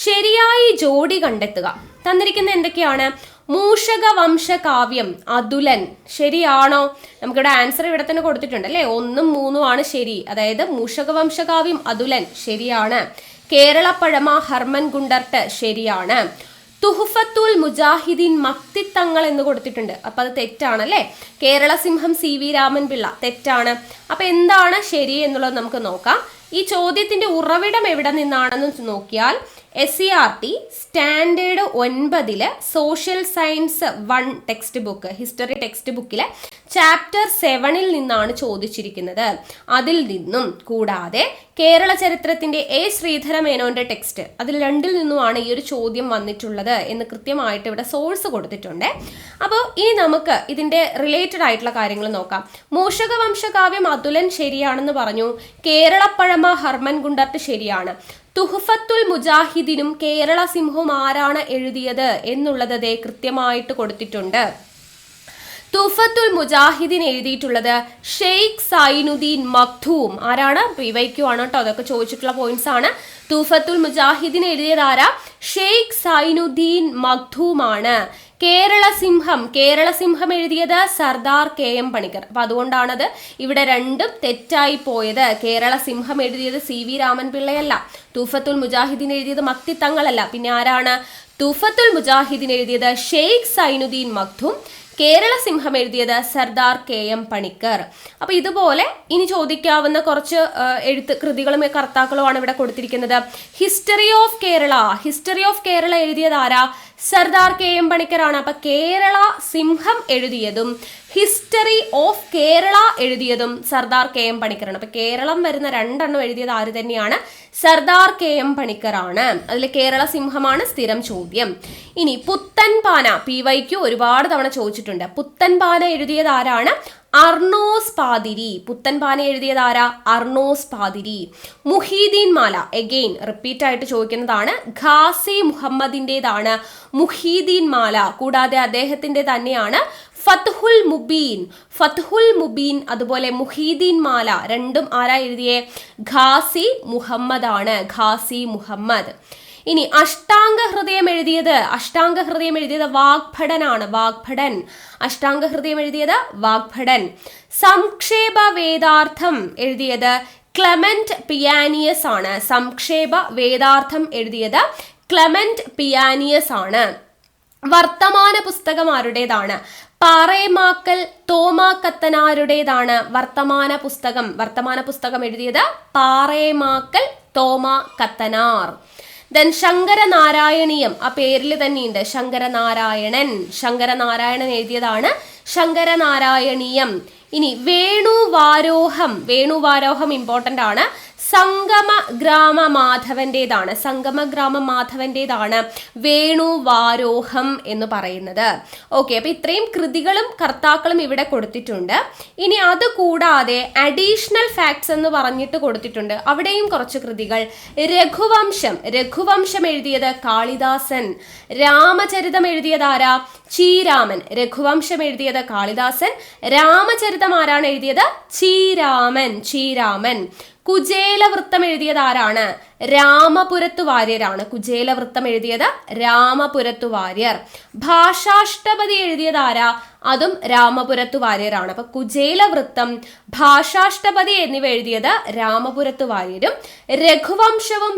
ശരിയായി ജോഡി കണ്ടെത്തുക. തന്നിരിക്കുന്ന എന്തൊക്കെയാണ്? മൂഷക വംശകാവ്യം അതുലൻ ശരിയാണോ? നമുക്കിവിടെ ആൻസർ ഇവിടെ തന്നെ കൊടുത്തിട്ടുണ്ട് അല്ലേ. 1ഉം 3ഉം ആണ് ശരി. അതായത് മൂഷക വംശകാവ്യം അതുലൻ ശരിയാണ്. കേരളപ്പഴമ ഹർമൻ ഗുണ്ടർട്ട് ശരിയാണ്. തുഹ്ഫത്തുൽ മുജാഹിദീൻ മക്തിത്തങ്ങൾ എന്ന് കൊടുത്തിട്ടുണ്ട്. അപ്പൊ അത് തെറ്റാണല്ലേ. കേരള സിംഹം CV രാമൻ പിള്ള തെറ്റാണ്. അപ്പൊ എന്താണ് ശരി എന്നുള്ളത് നമുക്ക് നോക്കാം. ഈ ചോദ്യത്തിന്റെ ഉറവിടം എവിടെ നിന്നാണെന്ന് നോക്കിയാൽ SCERT standard 9 social science 1 text book, history text ബുക്കിലെ ചാപ്റ്റർ 7 നിന്നാണ് ചോദിച്ചിരിക്കുന്നത്. അതിൽ നിന്നും കൂടാതെ കേരള ചരിത്രത്തിന്റെ എ ശ്രീധര മേനോന്റെ ടെക്സ്റ്റ്, അതിൽ രണ്ടിൽ നിന്നുമാണ് ഈ ഒരു ചോദ്യം വന്നിട്ടുള്ളത് എന്ന് കൃത്യമായിട്ട് ഇവിടെ സോഴ്സ് കൊടുത്തിട്ടുണ്ട്. അപ്പോൾ ഇനി നമുക്ക് ഇതിന്റെ റിലേറ്റഡ് ആയിട്ടുള്ള കാര്യങ്ങൾ നോക്കാം. മൂഷക വംശകാവ്യം അതുലൻ ശരിയാണെന്ന് പറഞ്ഞു. കേരളപ്പഴമ ഹർമൻ ഗുണ്ടർട്ട് ശരിയാണ്. തുഹ്ഫത്തുൽ മുജാഹിദിനും കേരള സിംഹവും ആരാണ് എഴുതിയത് എന്നുള്ളത് ദേ കൃത്യമായിട്ട് കൊടുത്തിട്ടുണ്ട്. തുഹ്ഫത്തുൽ മുജാഹിദിൻ എഴുതിയിട്ടുള്ളത് ഷെയ്ഖ് സൈനുദ്ദീൻ മഖ്ദൂം. ആരാണ്? PYQ ആണ് കേട്ടോ, അതൊക്കെ ചോദിച്ചിട്ടുള്ള പോയിന്റ്സ് ആണ്. തുഹ്ഫത്തുൽ മുജാഹിദിൻ എഴുതിയത് ആരാ? ഷെയ്ഖ് സൈനുദ്ദീൻ മഖ്ദൂം ആണ്. കേരള സിംഹം എഴുതിയത് സർദാർ KM പണിക്കർ. അപ്പൊ അതുകൊണ്ടാണത് ഇവിടെ രണ്ടും തെറ്റായി പോയത്. കേരള സിംഹം എഴുതിയത് CV രാമൻ പിള്ളയല്ല, തുഹ്ഫത്തുൽ മുജാഹിദിൻ എഴുതിയത് മക്തി തങ്ങളല്ല, പിന്നെ ആരാണ്? തുഹ്ഫത്തുൽ മുജാഹിദിൻ എഴുതിയത് ഷെയ്ഖ് സൈനുദ്ദീൻ മഖ്ദൂം, കേരള സിംഹം എഴുതിയത് സർദാർ KM പണിക്കർ. അപ്പൊ ഇതുപോലെ ഇനി ചോദിക്കാവുന്ന കുറച്ച് എഴുത്ത് കൃതികളും കർത്താക്കളുമാണ് ഇവിടെ കൊടുത്തിരിക്കുന്നത്. ഹിസ്റ്ററി ഓഫ് കേരള എഴുതിയത് ആരാ? സർദാർ KM പണിക്കറാണ്. അപ്പൊ കേരള സിംഹം എഴുതിയതും ഹിസ്റ്ററി ഓഫ് കേരള എഴുതിയതും സർദാർ KM പണിക്കറാണ്. അപ്പൊ കേരളം വരുന്ന രണ്ടെണ്ണം എഴുതിയത് ആര് തന്നെയാണ്? സർദാർ KM പണിക്കറാണ്. അതിൽ കേരള സിംഹമാണ് സ്ഥിരം ചോദ്യം. ഇനി പുത്തൻ പാന, PYQ ഒരുപാട് തവണ ചോദിച്ചിട്ടുണ്ട്. പുത്തൻ പാന എഴുതിയത് ആരാണ്? അർണോസ് പാതിരി. പുത്തൻ പാന എഴുതിയത് ആരാ? അർണോസ് പാതിരി. മുഹീദ്ദീൻ മാല എഗെയിൻ റിപ്പീറ്റ് ആയിട്ട് ചോദിക്കുന്നതാണ്. ഖാസി മുഹമ്മദിൻ്റെതാണ് മുഹീദ്ദീൻ മാല. കൂടാതെ അദ്ദേഹത്തിന്റെ തന്നെയാണ് ഫത്ഹുൽ മുബീൻ, അതുപോലെ മുഹീദ്ദീൻ മാല രണ്ടും ആരാ എഴുതിയേ? ഖാസി മുഹമ്മദ് ആണ്. ഖാസി മുഹമ്മദ്. ഇനി അഷ്ടാംഗ ഹൃദയം എഴുതിയത് വാഗ്ഭടനാണ്. അഷ്ടാംഗ ഹൃദയം എഴുതിയത് വാഗ്ഭടൻ. സംക്ഷേപ വേദാർത്ഥം എഴുതിയത് ക്ലെമന്റ് പിയാനിയസ് ആണ്. സംക്ഷേപ വേദാർത്ഥം എഴുതിയത് ക്ലെമന്റ് പിയാനിയസ് ആണ്. വർത്തമാന പുസ്തകം ആരുടേതാണ്? പാറേമാക്കൽ തോമാക്കത്തനാരുടേതാണ് വർത്തമാന പുസ്തകം എഴുതിയത് പാറേമാക്കൽ തോമാക്കത്തനാർ. ദെൻ ശങ്കരനാരായണീയം, ആ പേരിൽ തന്നെയുണ്ട് ശങ്കരനാരായണൻ എഴുതിയതാണ് ശങ്കരനാരായണീയം. ഇനി വേണുവാരോഹം ഇമ്പോർട്ടൻ്റ് ആണ്. സംഗമ ഗ്രാമ മാധവന്റേതാണ് വേണുവാരോഹം എന്ന് പറയുന്നത്. ഓക്കെ, അപ്പൊ ഇത്രയും കൃതികളും കർത്താക്കളും ഇവിടെ കൊടുത്തിട്ടുണ്ട്. ഇനി അത് കൂടാതെ അഡീഷണൽ ഫാക്ട്സ് എന്ന് പറഞ്ഞിട്ട് കൊടുത്തിട്ടുണ്ട്. അവിടെയും കുറച്ച് കൃതികൾ. രഘുവംശം എഴുതിയത് കാളിദാസൻ. രാമചരിതം എഴുതിയത് ആരാ? ചീരാമൻ. രഘുവംശം എഴുതിയത് കാളിദാസൻ. രാമചരിതം ആരാണ് എഴുതിയത്? ചീരാമൻ. കുചേലവൃത്തം എഴുതിയത് ആരാണ്? രാമപുരത്തു വാര്യരാണ്. കുചേലവൃത്തം എഴുതിയത് രാമപുരത്തു വാര്യർ. ഭാഷാഷ്ടപതി എഴുതിയത് ആരാ? അതും രാമപുരത്തു വാര്യരാണ്. അപ്പൊ കുചേലവൃത്തം, ഭാഷാഷ്ടപതി എന്നിവ എഴുതിയത് രാമപുരത്തു വാര്യരും. രഘുവംശവും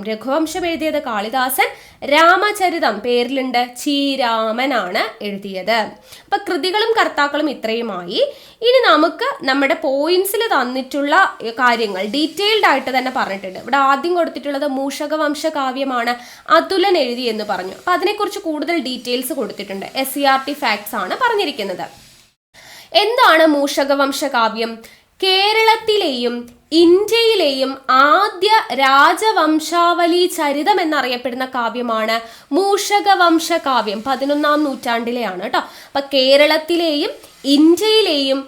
രഘുവംശം എഴുതിയത് കാളിദാസൻ. രാമചരിതം പേരിലുണ്ട് ചീരാമനാണ് എഴുതിയത്. അപ്പൊ കൃതികളും കർത്താക്കളും ഇത്രയുമായി. ഇനി നമുക്ക് നമ്മുടെ പോയിന്റ്സിൽ തന്നിട്ടുള്ള കാര്യങ്ങൾ ഡീറ്റെയിൽഡ് ആയിട്ട് തന്നെ പറഞ്ഞിട്ടുണ്ട്. ഇവിടെ ആദ്യം കൊടുത്തിട്ടുള്ളത് മൂഷകവംശ കാവ്യമാണ് അതുലൻ എഴുതി എന്ന് പറഞ്ഞു. അപ്പൊ അതിനെക്കുറിച്ച് കൂടുതൽ ഡീറ്റെയിൽസ് കൊടുത്തിട്ടുണ്ട്. SCERT ഫാക്ട്സ് ആണ് പറഞ്ഞിരിക്കുന്നത്. എന്താണ് മൂഷകവംശ കാവ്യം? കേരളത്തിലെയും ഇന്ത്യയിലെയും ആദ്യ രാജവംശാവലി ചരിതം എന്നറിയപ്പെടുന്ന കാവ്യമാണ് മൂഷകവംശ കാവ്യം. 11ാം നൂറ്റാണ്ടിലെയാണ് കേട്ടോ. അപ്പൊ കേരളത്തിലെയും ഇന്ത്യയിലെയും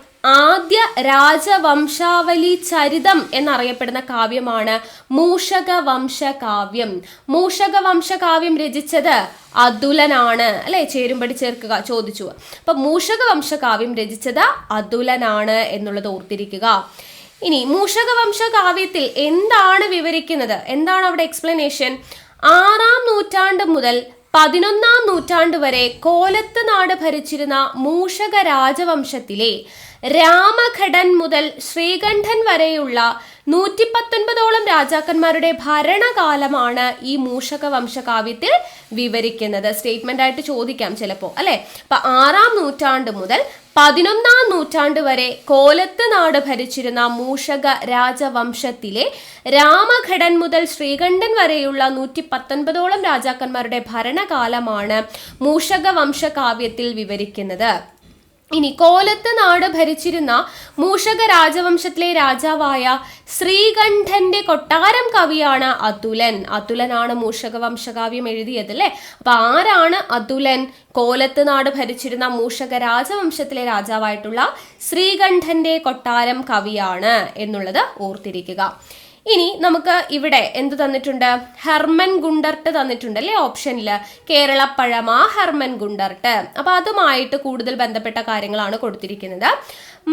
ആദ്യ രാജവംശാവലി ചരിതം എന്നറിയപ്പെടുന്ന കാവ്യമാണ് മൂഷകവംശകാവ്യം. മൂഷകവംശകാവ്യം രചിച്ചത് അതുലനാണ് അല്ലെ? ചേരുംപടി ചേർക്കുക ചോദിച്ചു. അപ്പൊ മൂഷകവംശകാവ്യം രചിച്ചത് അതുലനാണ് എന്നുള്ളത് ഓർത്തിരിക്കുക. ഇനി മൂഷകവംശകാവ്യത്തിൽ എന്താണ് വിവരിക്കുന്നത്? എന്താണ് അവിടെ എക്സ്പ്ലനേഷൻ? 6ാം നൂറ്റാണ്ട് മുതൽ 11ാം നൂറ്റാണ്ട് വരെ കോലത്ത് നാട് ഭരിച്ചിരുന്ന മൂഷക രാജവംശത്തിലെ രാമഘടൻ മുതൽ ശ്രീകണ്ഠൻ വരെയുള്ള 119ഓളം രാജാക്കന്മാരുടെ ഭരണകാലമാണ് ഈ മൂഷകവംശകാവ്യത്തിൽ വിവരിക്കുന്നത്. സ്റ്റേറ്റ്മെന്റ് ആയിട്ട് ചോദിക്കാം ചിലപ്പോ അല്ലെ? അപ്പൊ 6ാം നൂറ്റാണ്ട് മുതൽ 11ാം നൂറ്റാണ്ട് വരെ കോലത്ത് നാട് ഭരിച്ചിരുന്ന മൂഷക രാജവംശത്തിലെ രാമഘടൻ മുതൽ ശ്രീകണ്ഠൻ വരെയുള്ള 119ഓളം രാജാക്കന്മാരുടെ ഭരണകാലമാണ് മൂഷകവംശകാവ്യത്തിൽ വിവരിക്കുന്നത്. ഇനി കോലത്ത് നാട് ഭരിച്ചിരുന്ന മൂഷക രാജവംശത്തിലെ രാജാവായ ശ്രീകണ്ഠന്റെ കൊട്ടാരം കവിയാണ് അതുലൻ. അതുലനാണ് മൂഷക വംശകാവ്യം എഴുതിയത് അല്ലേ. അപ്പൊ ആരാണ് അതുലൻ? കോലത്ത് നാട് ഭരിച്ചിരുന്ന മൂഷക രാജവംശത്തിലെ രാജാവായിട്ടുള്ള ശ്രീകണ്ഠന്റെ കൊട്ടാരം കവിയാണ് എന്നുള്ളത് ഓർത്തിരിക്കുക. ഇനി നമുക്ക് ഇവിടെ എന്ത് തന്നിട്ടുണ്ട്? ഹെർമൻ ഗുണ്ടർട്ട് തന്നിട്ടുണ്ട് അല്ലേ ഓപ്ഷനിൽ. Keralappazhama Hermann Gundert. അപ്പൊ അതുമായിട്ട് കൂടുതൽ ബന്ധപ്പെട്ട കാര്യങ്ങളാണ് കൊടുത്തിരിക്കുന്നത്.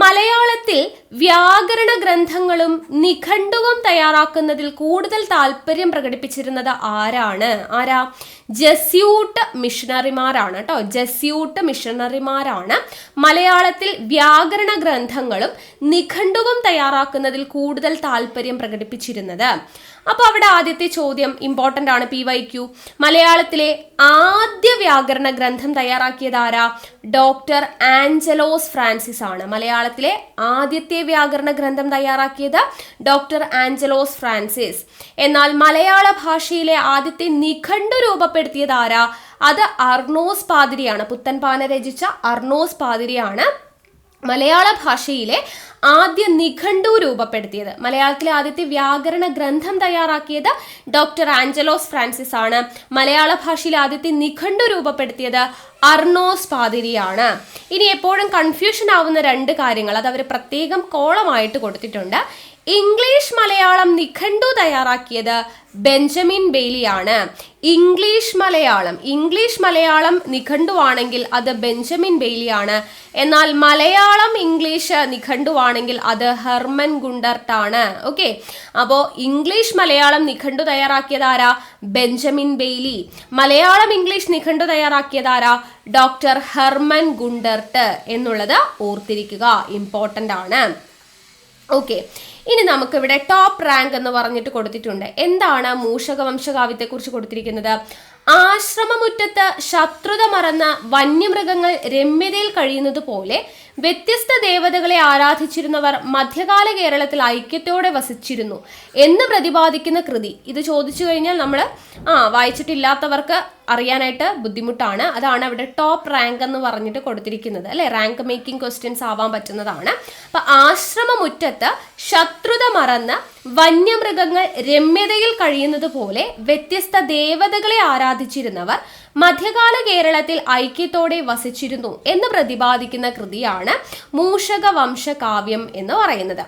മലയാളത്തിൽ വ്യാകരണ ഗ്രന്ഥങ്ങളും നിഘണ്ടുവും തയ്യാറാക്കുന്നതിൽ കൂടുതൽ താല്പര്യം പ്രകടിപ്പിച്ചിരുന്നത് ആരാ? ജസ്യൂട്ട് മിഷണറിമാരാണ് കേട്ടോ. ജസ്യൂട്ട് മിഷണറിമാരാണ് മലയാളത്തിൽ വ്യാകരണ ഗ്രന്ഥങ്ങളും നിഘണ്ടുവും തയ്യാറാക്കുന്നതിൽ കൂടുതൽ താല്പര്യം പ്രകടിപ്പിച്ചിരുന്നത്. അപ്പൊ അവിടെ ആദ്യത്തെ ചോദ്യം ഇമ്പോർട്ടന്റ് ആണ്, PYQ. മലയാളത്തിലെ ആദ്യ വ്യാകരണ ഗ്രന്ഥം തയ്യാറാക്കിയത് ആരാ? ഡോക്ടർ ആഞ്ചലോസ് ഫ്രാൻസിസ് ആണ്. മലയാളത്തിലെ ആദ്യത്തെ വ്യാകരണ ഗ്രന്ഥം തയ്യാറാക്കിയത് ഡോക്ടർ ആഞ്ചലോസ് ഫ്രാൻസിസ്. എന്നാൽ മലയാള ഭാഷയിലെ ആദ്യത്തെ നിഘണ്ടു രൂപപ്പെടുത്തിയത് ആരാ? അത് അർണോസ് പാതിരിയാണ്. പുത്തൻപാന രചിച്ച അർണോസ് പാതിരിയാണ് മലയാള ഭാഷയിലെ ആദ്യ നിഘണ്ടു രൂപപ്പെടുത്തിയത്. മലയാളത്തിലെ ആദ്യത്തെ വ്യാകരണ ഗ്രന്ഥം തയ്യാറാക്കിയത് ഡോക്ടർ ആഞ്ചലോസ് ഫ്രാൻസിസ് ആണ്. മലയാള ഭാഷയിലെ ആദ്യത്തെ നിഘണ്ടു രൂപപ്പെടുത്തിയത് അർണോസ് പാതിരിയാണ്. ഇനി എപ്പോഴും കൺഫ്യൂഷൻ ആവുന്ന രണ്ട് കാര്യങ്ങൾ അത് അവർ പ്രത്യേകം കോളമായിട്ട് കൊടുത്തിട്ടുണ്ട്. ഇംഗ്ലീഷ് മലയാളം നിഘണ്ടു തയ്യാറാക്കിയത് ബെഞ്ചമിൻ ബെയ്ലിയാണ്. ഇംഗ്ലീഷ് മലയാളം നിഘണ്ടുവാണെങ്കിൽ അത് ബെഞ്ചമിൻ ബെയ്ലിയാണ്. എന്നാൽ മലയാളം ഇംഗ്ലീഷ് നിഘണ്ടുവാണെങ്കിൽ അത് ഹെർമൻ ഗുണ്ടർട്ട് ആണ്. ഓക്കെ, അപ്പോൾ ഇംഗ്ലീഷ് മലയാളം നിഘണ്ടു തയ്യാറാക്കിയത് ആരാ? Benjamin Bailey. മലയാളം ഇംഗ്ലീഷ് നിഘണ്ടു തയ്യാറാക്കിയത് ആരാ? ഡോക്ടർ ഹെർമൻ ഗുണ്ടർട്ട് എന്നുള്ളത് ഓർത്തിരിക്കുക, ഇമ്പോർട്ടൻ്റ് ആണ്. ഓക്കെ, ഇനി നമുക്കിവിടെ ടോപ്പ് റാങ്ക് എന്ന് പറഞ്ഞിട്ട് കൊടുത്തിട്ടുണ്ട്. എന്താണ് മൂഷക വംശകാവ്യത്തെ കുറിച്ച് കൊടുത്തിരിക്കുന്നത്? ആശ്രമമുറ്റത്ത് ശത്രുത മറന്ന വന്യമൃഗങ്ങൾ രമ്യതയിൽ കഴിയുന്നത് പോലെ വ്യത്യസ്ത ദേവതകളെ ആരാധിച്ചിരുന്നവർ മധ്യകാല കേരളത്തിൽ ഐക്യത്തോടെ വസിച്ചിരുന്നു എന്ന് പ്രതിപാദിക്കുന്ന കൃതി. ഇത് ചോദിച്ചു കഴിഞ്ഞാൽ നമ്മൾ വായിച്ചിട്ടില്ലാത്തവർക്ക് അറിയാനായിട്ട് ബുദ്ധിമുട്ടാണ്. അതാണ് അവിടെ ടോപ്പ് റാങ്ക് എന്ന് പറഞ്ഞിട്ട് കൊടുത്തിരിക്കുന്നത് അല്ലെ. റാങ്ക് മേക്കിംഗ് ക്വസ്റ്റ്യൻസ് ആവാൻ പറ്റുന്നതാണ്. അപ്പൊ ആശ്രമമുറ്റത്ത് ശത്രുത മറന്ന് വന്യമൃഗങ്ങൾ രമ്യതയിൽ കഴിയുന്നത് പോലെ വ്യത്യസ്ത ദേവതകളെ ആരാധിച്ചിരുന്നവർ മധ്യകാല കേരളത്തിൽ ഐക്യത്തോടെ വസിച്ചിരുന്നു എന്ന് പ്രതിപാദിക്കുന്ന കൃതിയാണ് മൂഷക വംശകാവ്യം എന്ന് പറയുന്നത്.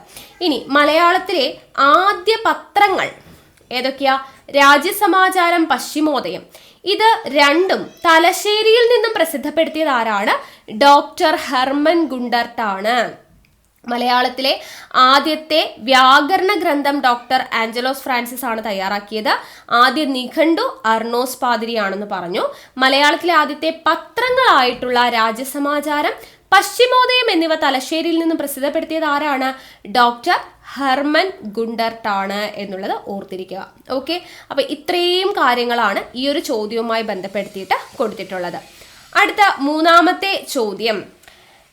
ഇനി മലയാളത്തിലെ ആദ്യ പത്രങ്ങൾ ഏതൊക്കെയാ? രാജ്യസമാചാരം, പശ്ചിമോദയം. ഇത് രണ്ടും തലശ്ശേരിയിൽ നിന്നും പ്രസിദ്ധപ്പെടുത്തിയത് ആരാണ്? ഡോക്ടർ ഹെർമൻ ഗുണ്ടർട്ട് ആണ്. മലയാളത്തിലെ ആദ്യത്തെ വ്യാകരണ ഗ്രന്ഥം ഡോക്ടർ ആഞ്ചലോസ് ഫ്രാൻസിസ് ആണ് തയ്യാറാക്കിയത്. ആദ്യ നിഘണ്ടു അർണോസ് പാതിരിയാണെന്ന് പറഞ്ഞു. മലയാളത്തിലെ ആദ്യത്തെ പത്രങ്ങളായിട്ടുള്ള രാജ്യസമാചാരം, പശ്ചിമോദയം എന്നിവ തലശ്ശേരിയിൽ നിന്നും പ്രസിദ്ധപ്പെടുത്തിയത് ആരാണ്? ഡോക്ടർ ഹെർമൻ ഗുണ്ടർട്ട് ആണ് എന്നുള്ളത് ഓർത്തിരിക്കുക. ഓക്കെ, അപ്പൊ ഇത്രയും കാര്യങ്ങളാണ് ഈ ഒരു ചോദ്യവുമായി ബന്ധപ്പെടുത്തിയിട്ട് കൊടുത്തിട്ടുള്ളത്. അടുത്ത മൂന്നാമത്തെ ചോദ്യം,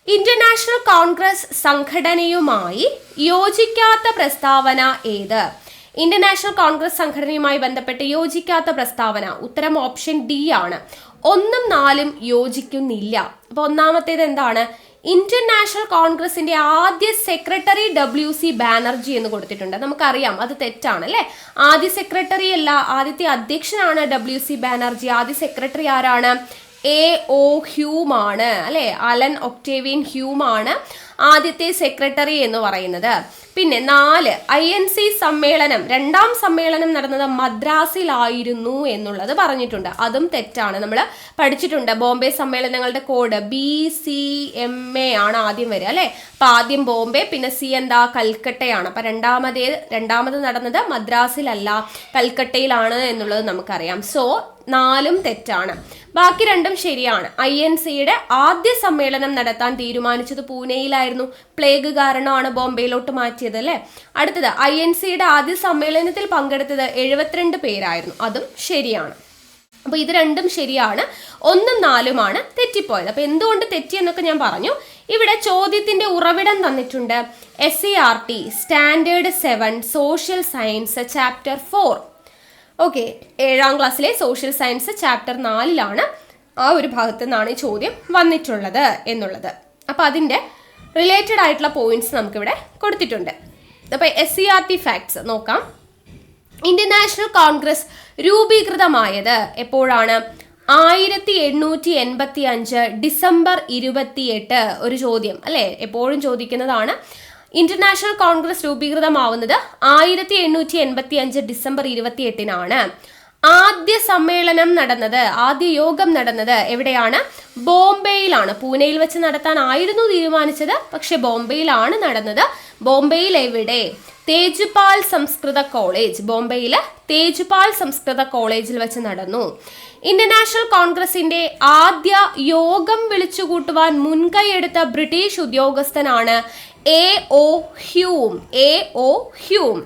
ഇന്റർനാഷണൽ കോൺഗ്രസ് സംഘടനയുമായി യോജിക്കാത്ത പ്രസ്താവന ഏത്? ഇന്റർനാഷണൽ കോൺഗ്രസ് സംഘടനയുമായി ബന്ധപ്പെട്ട് യോജിക്കാത്ത പ്രസ്താവന ഉത്തരം ഓപ്ഷൻ D ആണ്. 1ഉം 4ഉം യോജിക്കുന്നില്ല. അപ്പൊ ഒന്നാമത്തേത് എന്താണ്? ഇന്റർനാഷണൽ കോൺഗ്രസിന്റെ ആദ്യ സെക്രട്ടറി WC ബാനർജി എന്ന് കൊടുത്തിട്ടുണ്ട്. നമുക്കറിയാം അത് തെറ്റാണ് അല്ലെ. ആദ്യ സെക്രട്ടറി അല്ല, ആദ്യത്തെ അധ്യക്ഷനാണ് WC ബാനർജി. ആദ്യ സെക്രട്ടറി ആരാണ്? A.O. ഹ്യൂമാണ് അല്ലെ. അലൻ ഒക്ടേവിയൻ ഹ്യൂമാണ് ആദ്യത്തെ സെക്രട്ടറി എന്ന് പറയുന്നത്. പിന്നെ 4 INC സമ്മേളനം, രണ്ടാം സമ്മേളനം നടന്നത് മദ്രാസിലായിരുന്നു എന്നുള്ളത് പറഞ്ഞിട്ടുണ്ട്. അതും തെറ്റാണ്. നമ്മൾ പഠിച്ചിട്ടുണ്ട് ബോംബെ സമ്മേളനങ്ങളുടെ കോഡ് BCMA ആണ് ആദ്യം വരിക അല്ലെ. അപ്പൊ ആദ്യം ബോംബെ, പിന്നെ C എന്താ? കൽക്കട്ടയാണ്. അപ്പൊ രണ്ടാമത് നടന്നത് മദ്രാസിലല്ല, കൽക്കട്ടയിലാണ് എന്നുള്ളത് നമുക്കറിയാം. സോ 4ഉം തെറ്റാണ്. ബാക്കി രണ്ടും ശരിയാണ്. INCയുടെ ആദ്യ സമ്മേളനം നടത്താൻ തീരുമാനിച്ചത് പൂനെയിലായിരുന്നു. പ്ലേഗ് കാരണമാണ് ബോംബെയിലോട്ട് മാറ്റിയത് അല്ലെ. അടുത്തത് INCയുടെ ആദ്യ സമ്മേളനത്തിൽ പങ്കെടുത്തത് 72 പേരായിരുന്നു. അതും ശരിയാണ്. അപ്പൊ ഇത് രണ്ടും ശരിയാണ്. 1ഉം 4ഉമാണ് തെറ്റിപ്പോയത്. അപ്പൊ എന്തുകൊണ്ട് തെറ്റിയെന്നൊക്കെ ഞാൻ പറഞ്ഞു. ഇവിടെ ചോദ്യത്തിന്റെ ഉറവിടം തന്നിട്ടുണ്ട്. SCERT standard 7 social science chapter 4. Okay, 7ാം ക്ലാസ്സിലെ സോഷ്യൽ സയൻസ് ചാപ്റ്റർ 4ലാണ് ആ ഒരു ഭാഗത്തു നിന്നാണ് ഈ ചോദ്യം വന്നിട്ടുള്ളത് എന്നുള്ളത്. അപ്പൊ അപ്പോൾ അതിൻ്റെ റിലേറ്റഡ് ആയിട്ടുള്ള പോയിന്റ്സ് നമുക്കിവിടെ കൊടുത്തിട്ടുണ്ട്. അപ്പോൾ SCERT ഫാക്ട്സ് നോക്കാം. ഇന്ത്യൻ നാഷണൽ കോൺഗ്രസ് രൂപീകൃതമായത് എപ്പോഴാണ്? 1885 ഡിസംബർ 28. ഒരു ചോദ്യം അല്ലേ, എപ്പോഴും ചോദിക്കുന്നതാണ്. ഇന്റർനാഷണൽ കോൺഗ്രസ് രൂപീകൃതമാവുന്നത് 1885 ഡിസംബർ 28-നാണ്. ആദ്യ സമ്മേളനം നടന്നത്, ആദ്യ യോഗം നടന്നത് എവിടെയാണ്? ബോംബെയിലാണ്. പൂനെയിൽ വെച്ച് നടത്താനായിരുന്നു തീരുമാനിച്ചത്, പക്ഷെ ബോംബെയിലാണ് നടന്നത്. ബോംബെയിൽ എവിടെ? തേജ്പാൽ സംസ്കൃത കോളേജ്. ബോംബെയിലെ തേജ്പാൽ സംസ്കൃത കോളേജിൽ വെച്ച് നടന്നു. ഇന്ത്യൻ നാഷണൽ കോൺഗ്രസിന്റെ ആദ്യ യോഗം വിളിച്ചുകൂട്ടുവാൻ മുൻകൈയെടുത്ത ബ്രിട്ടീഷ് ഉദ്യോഗസ്ഥനാണ് A.O. ഹ്യൂം. A.O. ഹ്യൂം.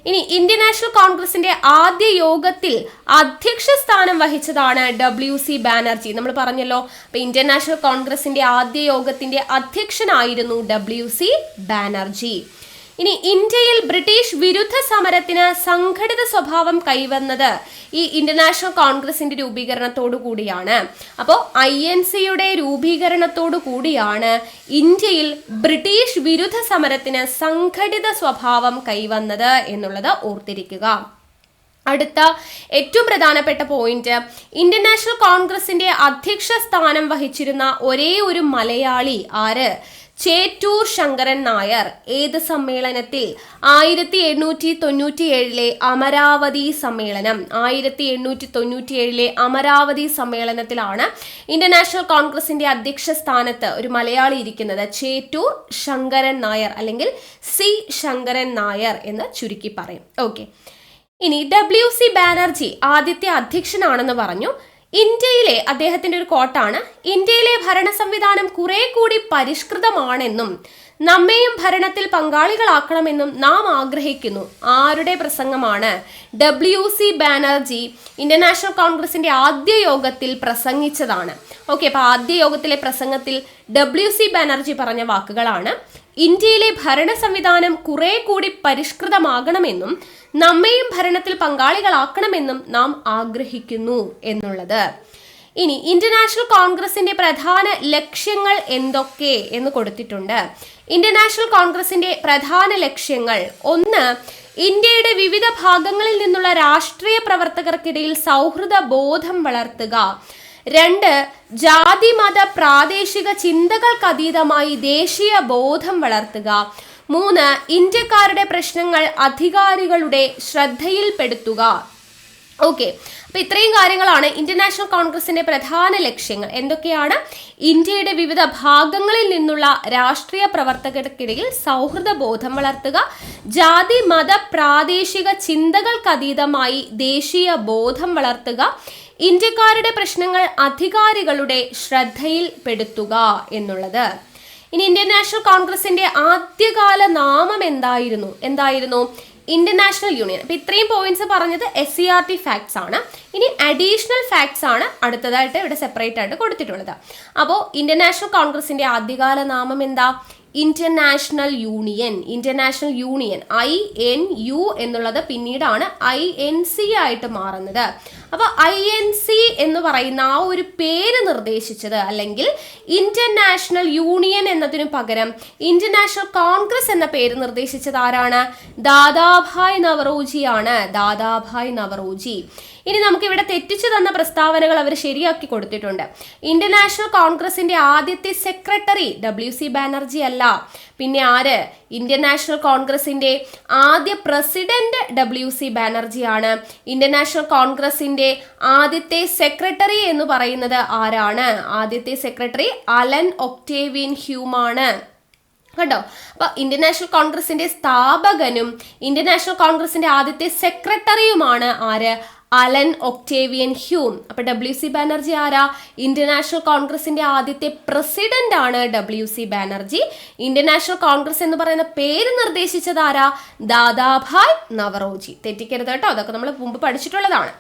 ഇനി ഇന്ത്യൻ നാഷണൽ കോൺഗ്രസിന്റെ ആദ്യ യോഗത്തിൽ അധ്യക്ഷ സ്ഥാനം വഹിച്ചതാണ് W.C. ബാനർജി. നമ്മൾ പറഞ്ഞല്ലോ, അപ്പൊ ഇന്ത്യൻ നാഷണൽ കോൺഗ്രസിന്റെ ആദ്യ യോഗത്തിന്റെ അധ്യക്ഷനായിരുന്നു W.C. ബാനർജി. ഇനി ഇന്ത്യയിൽ ബ്രിട്ടീഷ് വിരുദ്ധ സമരത്തിന് സംഘടിത സ്വഭാവം കൈവന്നത് ഈ ഇന്റർനാഷണൽ കോൺഗ്രസിന്റെ രൂപീകരണത്തോടു കൂടിയാണ്. അപ്പോൾ INCയുടെ രൂപീകരണത്തോടു കൂടിയാണ് ഇന്ത്യയിൽ ബ്രിട്ടീഷ് വിരുദ്ധ സമരത്തിന് സംഘടിത സ്വഭാവം കൈവന്നത് എന്നുള്ളത് ഓർത്തിരിക്കുക. അടുത്ത ഏറ്റവും പ്രധാനപ്പെട്ട പോയിന്റ്, ഇന്ത്യൻ നാഷണൽ കോൺഗ്രസിന്റെ അധ്യക്ഷ സ്ഥാനം വഹിച്ചിരുന്ന ഒരേ ഒരു മലയാളി ആര്? ചേറ്റൂർ ശങ്കരൻ നായർ. ഏത് സമ്മേളനത്തിൽ? 1897 അമരാവതി സമ്മേളനം. 1897 അമരാവതി സമ്മേളനത്തിലാണ് ഇന്ത്യൻ നാഷണൽ കോൺഗ്രസിന്റെ അധ്യക്ഷ സ്ഥാനത്ത് ഒരു മലയാളി ഇരിക്കുന്നത്. ചേറ്റൂർ ശങ്കരൻ നായർ അല്ലെങ്കിൽ C. ശങ്കരൻ നായർ എന്ന് ചുരുക്കി പറയും. ഓക്കെ, ഇനി W.C. ബാനർജി ആദ്യത്തെ അധ്യക്ഷനാണെന്ന് പറഞ്ഞു. ഇന്ത്യയിലെ അദ്ദേഹത്തിന്റെ ഒരു കോട്ടാണ്, ഇന്ത്യയിലെ ഭരണ സംവിധാനം കുറെ കൂടി പരിഷ്കൃതമാണെന്നും നമ്മെയും ഭരണത്തിൽ പങ്കാളികളാക്കണമെന്നും നാം ആഗ്രഹിക്കുന്നു. ആരുടെ പ്രസംഗമാണ്? W.C. ബാനർജി ഇന്ത്യൻ നാഷണൽ കോൺഗ്രസിന്റെ ആദ്യ യോഗത്തിൽ പ്രസംഗിച്ചതാണ്. ഓക്കെ, അപ്പൊ ആദ്യ യോഗത്തിലെ പ്രസംഗത്തിൽ W.C. ബാനർജി പറഞ്ഞ വാക്കുകളാണ്: ഇന്ത്യയിലെ ഭരണ സംവിധാനം കുറെ കൂടി പരിഷ്കൃതമാകണമെന്നും നമ്മെയും ഭരണത്തിൽ പങ്കാളികളാക്കണമെന്നും നാം ആഗ്രഹിക്കുന്നു എന്നുള്ളത്. ഇനി ഇന്ത്യൻ നാഷണൽ കോൺഗ്രസിന്റെ പ്രധാന ലക്ഷ്യങ്ങൾ എന്തൊക്കെ എന്ന് കൊടുത്തിട്ടുണ്ട്. ഇന്ത്യൻ നാഷണൽ കോൺഗ്രസിന്റെ പ്രധാന ലക്ഷ്യങ്ങൾ: 1. ഇന്ത്യയുടെ വിവിധ ഭാഗങ്ങളിൽ നിന്നുള്ള രാഷ്ട്രീയ പ്രവർത്തകർക്കിടയിൽ സൗഹൃദ ബോധം വളർത്തുക. 2. ജാതി മത പ്രാദേശിക ചിന്തകൾക്കതീതമായി ദേശീയ ബോധം വളർത്തുക. 3. ഇന്ത്യക്കാരുടെ പ്രശ്നങ്ങൾ അധികാരികളുടെ ശ്രദ്ധയിൽപ്പെടുത്തുക. ഓക്കെ, അപ്പൊ ഇത്രയും കാര്യങ്ങളാണ് ഇന്ത്യൻ നാഷണൽ കോൺഗ്രസിന്റെ പ്രധാന ലക്ഷ്യങ്ങൾ. എന്തൊക്കെയാണ്? ഇന്ത്യയുടെ വിവിധ ഭാഗങ്ങളിൽ നിന്നുള്ള രാഷ്ട്രീയ പ്രവർത്തകർക്കിടയിൽ സൗഹൃദ ബോധം വളർത്തുക, ജാതി മത പ്രാദേശിക ചിന്തകൾക്കതീതമായി ദേശീയ ബോധം വളർത്തുക, ഇന്ത്യക്കാരുടെ പ്രശ്നങ്ങൾ അധികാരികളുടെ ശ്രദ്ധയിൽപ്പെടുത്തുക എന്നുള്ളത്. ഇനി ഇന്ത്യൻ നാഷണൽ കോൺഗ്രസിന്റെ ആദ്യകാല നാമം എന്തായിരുന്നു? Indian national union. അപ്പൊ ഇത്രയും പോയിന്റ്സ് പറഞ്ഞത് SCERT ഫാക്ട്സ് ആണ്. ഇനി അഡീഷണൽ ഫാക്ട്സ് ആണ് അടുത്തതായിട്ട് ഇവിടെ സെപ്പറേറ്റ് ആയിട്ട് കൊടുത്തിട്ടുള്ളത്. അപ്പോൾ ഇന്ത്യൻ നാഷണൽ കോൺഗ്രസിന്റെ ആദ്യകാല നാമം എന്താ? International union. International union INU എന്നുള്ളത് പിന്നീടാണ് INC ആയിട്ട് മാറുന്നത്. അപ്പൊ INC എന്ന് പറയുന്ന ആ ഒരു പേര് നിർദ്ദേശിച്ചത്, അല്ലെങ്കിൽ ഇന്റർനാഷണൽ യൂണിയൻ എന്നതിനു പകരം ഇന്റർനാഷണൽ കോൺഗ്രസ് എന്ന പേര് നിർദ്ദേശിച്ചത് ആരാണ്? ദാദാഭായ് നവറോജി ആണ്. ദാദാഭായ് നവറോജി. ഇനി നമുക്ക് ഇവിടെ തെറ്റിച്ചു തന്ന പ്രസ്താവനകൾ അവർ ശരിയാക്കി കൊടുത്തിട്ടുണ്ട്. ഇന്ത്യൻ നാഷണൽ കോൺഗ്രസിന്റെ ആദ്യത്തെ സെക്രട്ടറി W.C. ബാനർജി അല്ല, പിന്നെ ആര്? ഇന്ത്യൻ നാഷണൽ കോൺഗ്രസിന്റെ ആദ്യ പ്രസിഡന്റ് W.C. ബാനർജി ആണ്. ഇന്ത്യൻ നാഷണൽ കോൺഗ്രസിന്റെ ആദ്യത്തെ സെക്രട്ടറി എന്ന് പറയുന്നത് ആരാണ്? ആദ്യത്തെ സെക്രട്ടറി അലൻ ഒക്ടേവിയൻ ഹ്യൂം ആണ്. കണ്ടോ? അപ്പൊ ഇന്ത്യൻ നാഷണൽ കോൺഗ്രസിന്റെ സ്ഥാപകനും ഇന്ത്യൻ നാഷണൽ കോൺഗ്രസിന്റെ ആദ്യത്തെ സെക്രട്ടറിയുമാണ് ആര്? Allan Octavian Hume. അപ്പൊ W.C. ബാനർജി ആരാ? ഇന്ത്യൻ നാഷണൽ കോൺഗ്രസിന്റെ ആദ്യത്തെ പ്രസിഡന്റ് ആണ് W.C. Banerjee. Indian National Congress എന്ന് പറയുന്ന പേര് നിർദ്ദേശിച്ചത് ആരാ? ദാദാഭായ് നവറോജി. തെറ്റിക്കരുത് കേട്ടോ, അതൊക്കെ നമ്മൾ മുമ്പ് പഠിച്ചിട്ടുള്ളതാണ്.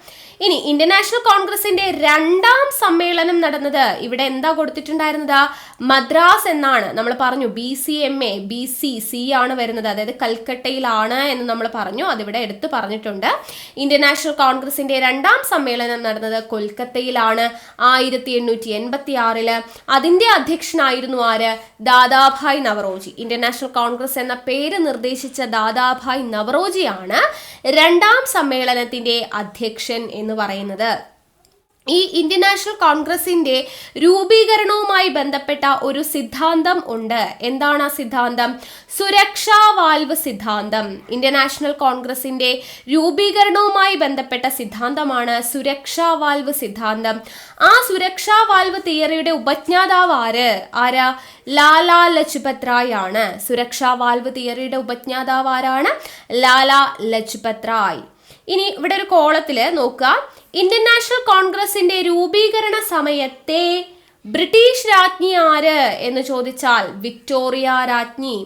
ഇനി ഇന്ത്യൻ നാഷണൽ കോൺഗ്രസിന്റെ 2ാം സമ്മേളനം നടന്നത് ഇവിടെ എന്താ കൊടുത്തിട്ടുണ്ടായിരുന്നത്? മദ്രാസ് എന്നാണ്. നമ്മൾ പറഞ്ഞു BCMA BCC ആണ് വരുന്നത്, അതായത് കൽക്കട്ടയിലാണ് എന്ന് നമ്മൾ പറഞ്ഞു, അതിവിടെ എടുത്തു പറഞ്ഞിട്ടുണ്ട്. ഇന്ത്യൻ നാഷണൽ കോൺഗ്രസിന്റെ 2ാം സമ്മേളനം നടന്നത് കൊൽക്കത്തയിലാണ് 1886. അതിന്റെ അധ്യക്ഷനായിരുന്നു ആര്? ദാദാഭായ് നവറോജി. ഇന്ത്യൻ നാഷണൽ കോൺഗ്രസ് എന്ന പേര് നിർദ്ദേശിച്ച ദാദാഭായ് നവറോജിയാണ് 2ാം സമ്മേളനത്തിന്റെ അധ്യക്ഷൻ എന്ന് പറയുന്നത്. ഈ ഇന്ത്യൻ നാഷണൽ കോൺഗ്രസിന്റെ രൂപീകരണവുമായി ബന്ധപ്പെട്ട ഒരു സിദ്ധാന്തം ഉണ്ട്. എന്താണ് ആ സിദ്ധാന്തം? സുരക്ഷാ വാൽവ് സിദ്ധാന്തം. ഇന്ത്യൻ നാഷണൽ കോൺഗ്രസിന്റെ രൂപീകരണവുമായി ബന്ധപ്പെട്ട സിദ്ധാന്തമാണ് സുരക്ഷാ വാൽവ് സിദ്ധാന്തം. ആ സുരക്ഷാ വാൽവ് തിയറിയുടെ ഉപജ്ഞാതാവ് ആരാ? ലാലാ ലജ്പത് റായ് ആണ്. സുരക്ഷാ വാൽവ് തിയറിയുടെ ഉപജ്ഞാതാവ് ആരാണ്? ലാലാ ലജ്പത് റായ്. ഇനി ഇവിടെ ഒരു കോളത്തില് നോക്കുക, ഇന്ത്യൻ നാഷണൽ കോൺഗ്രസിന്റെ രൂപീകരണ സമയത്തെ ബ്രിട്ടീഷ് രാജ്ഞി ആര് എന്ന് ചോദിച്ചാൽ വിക്ടോറിയ രാജ്ഞി.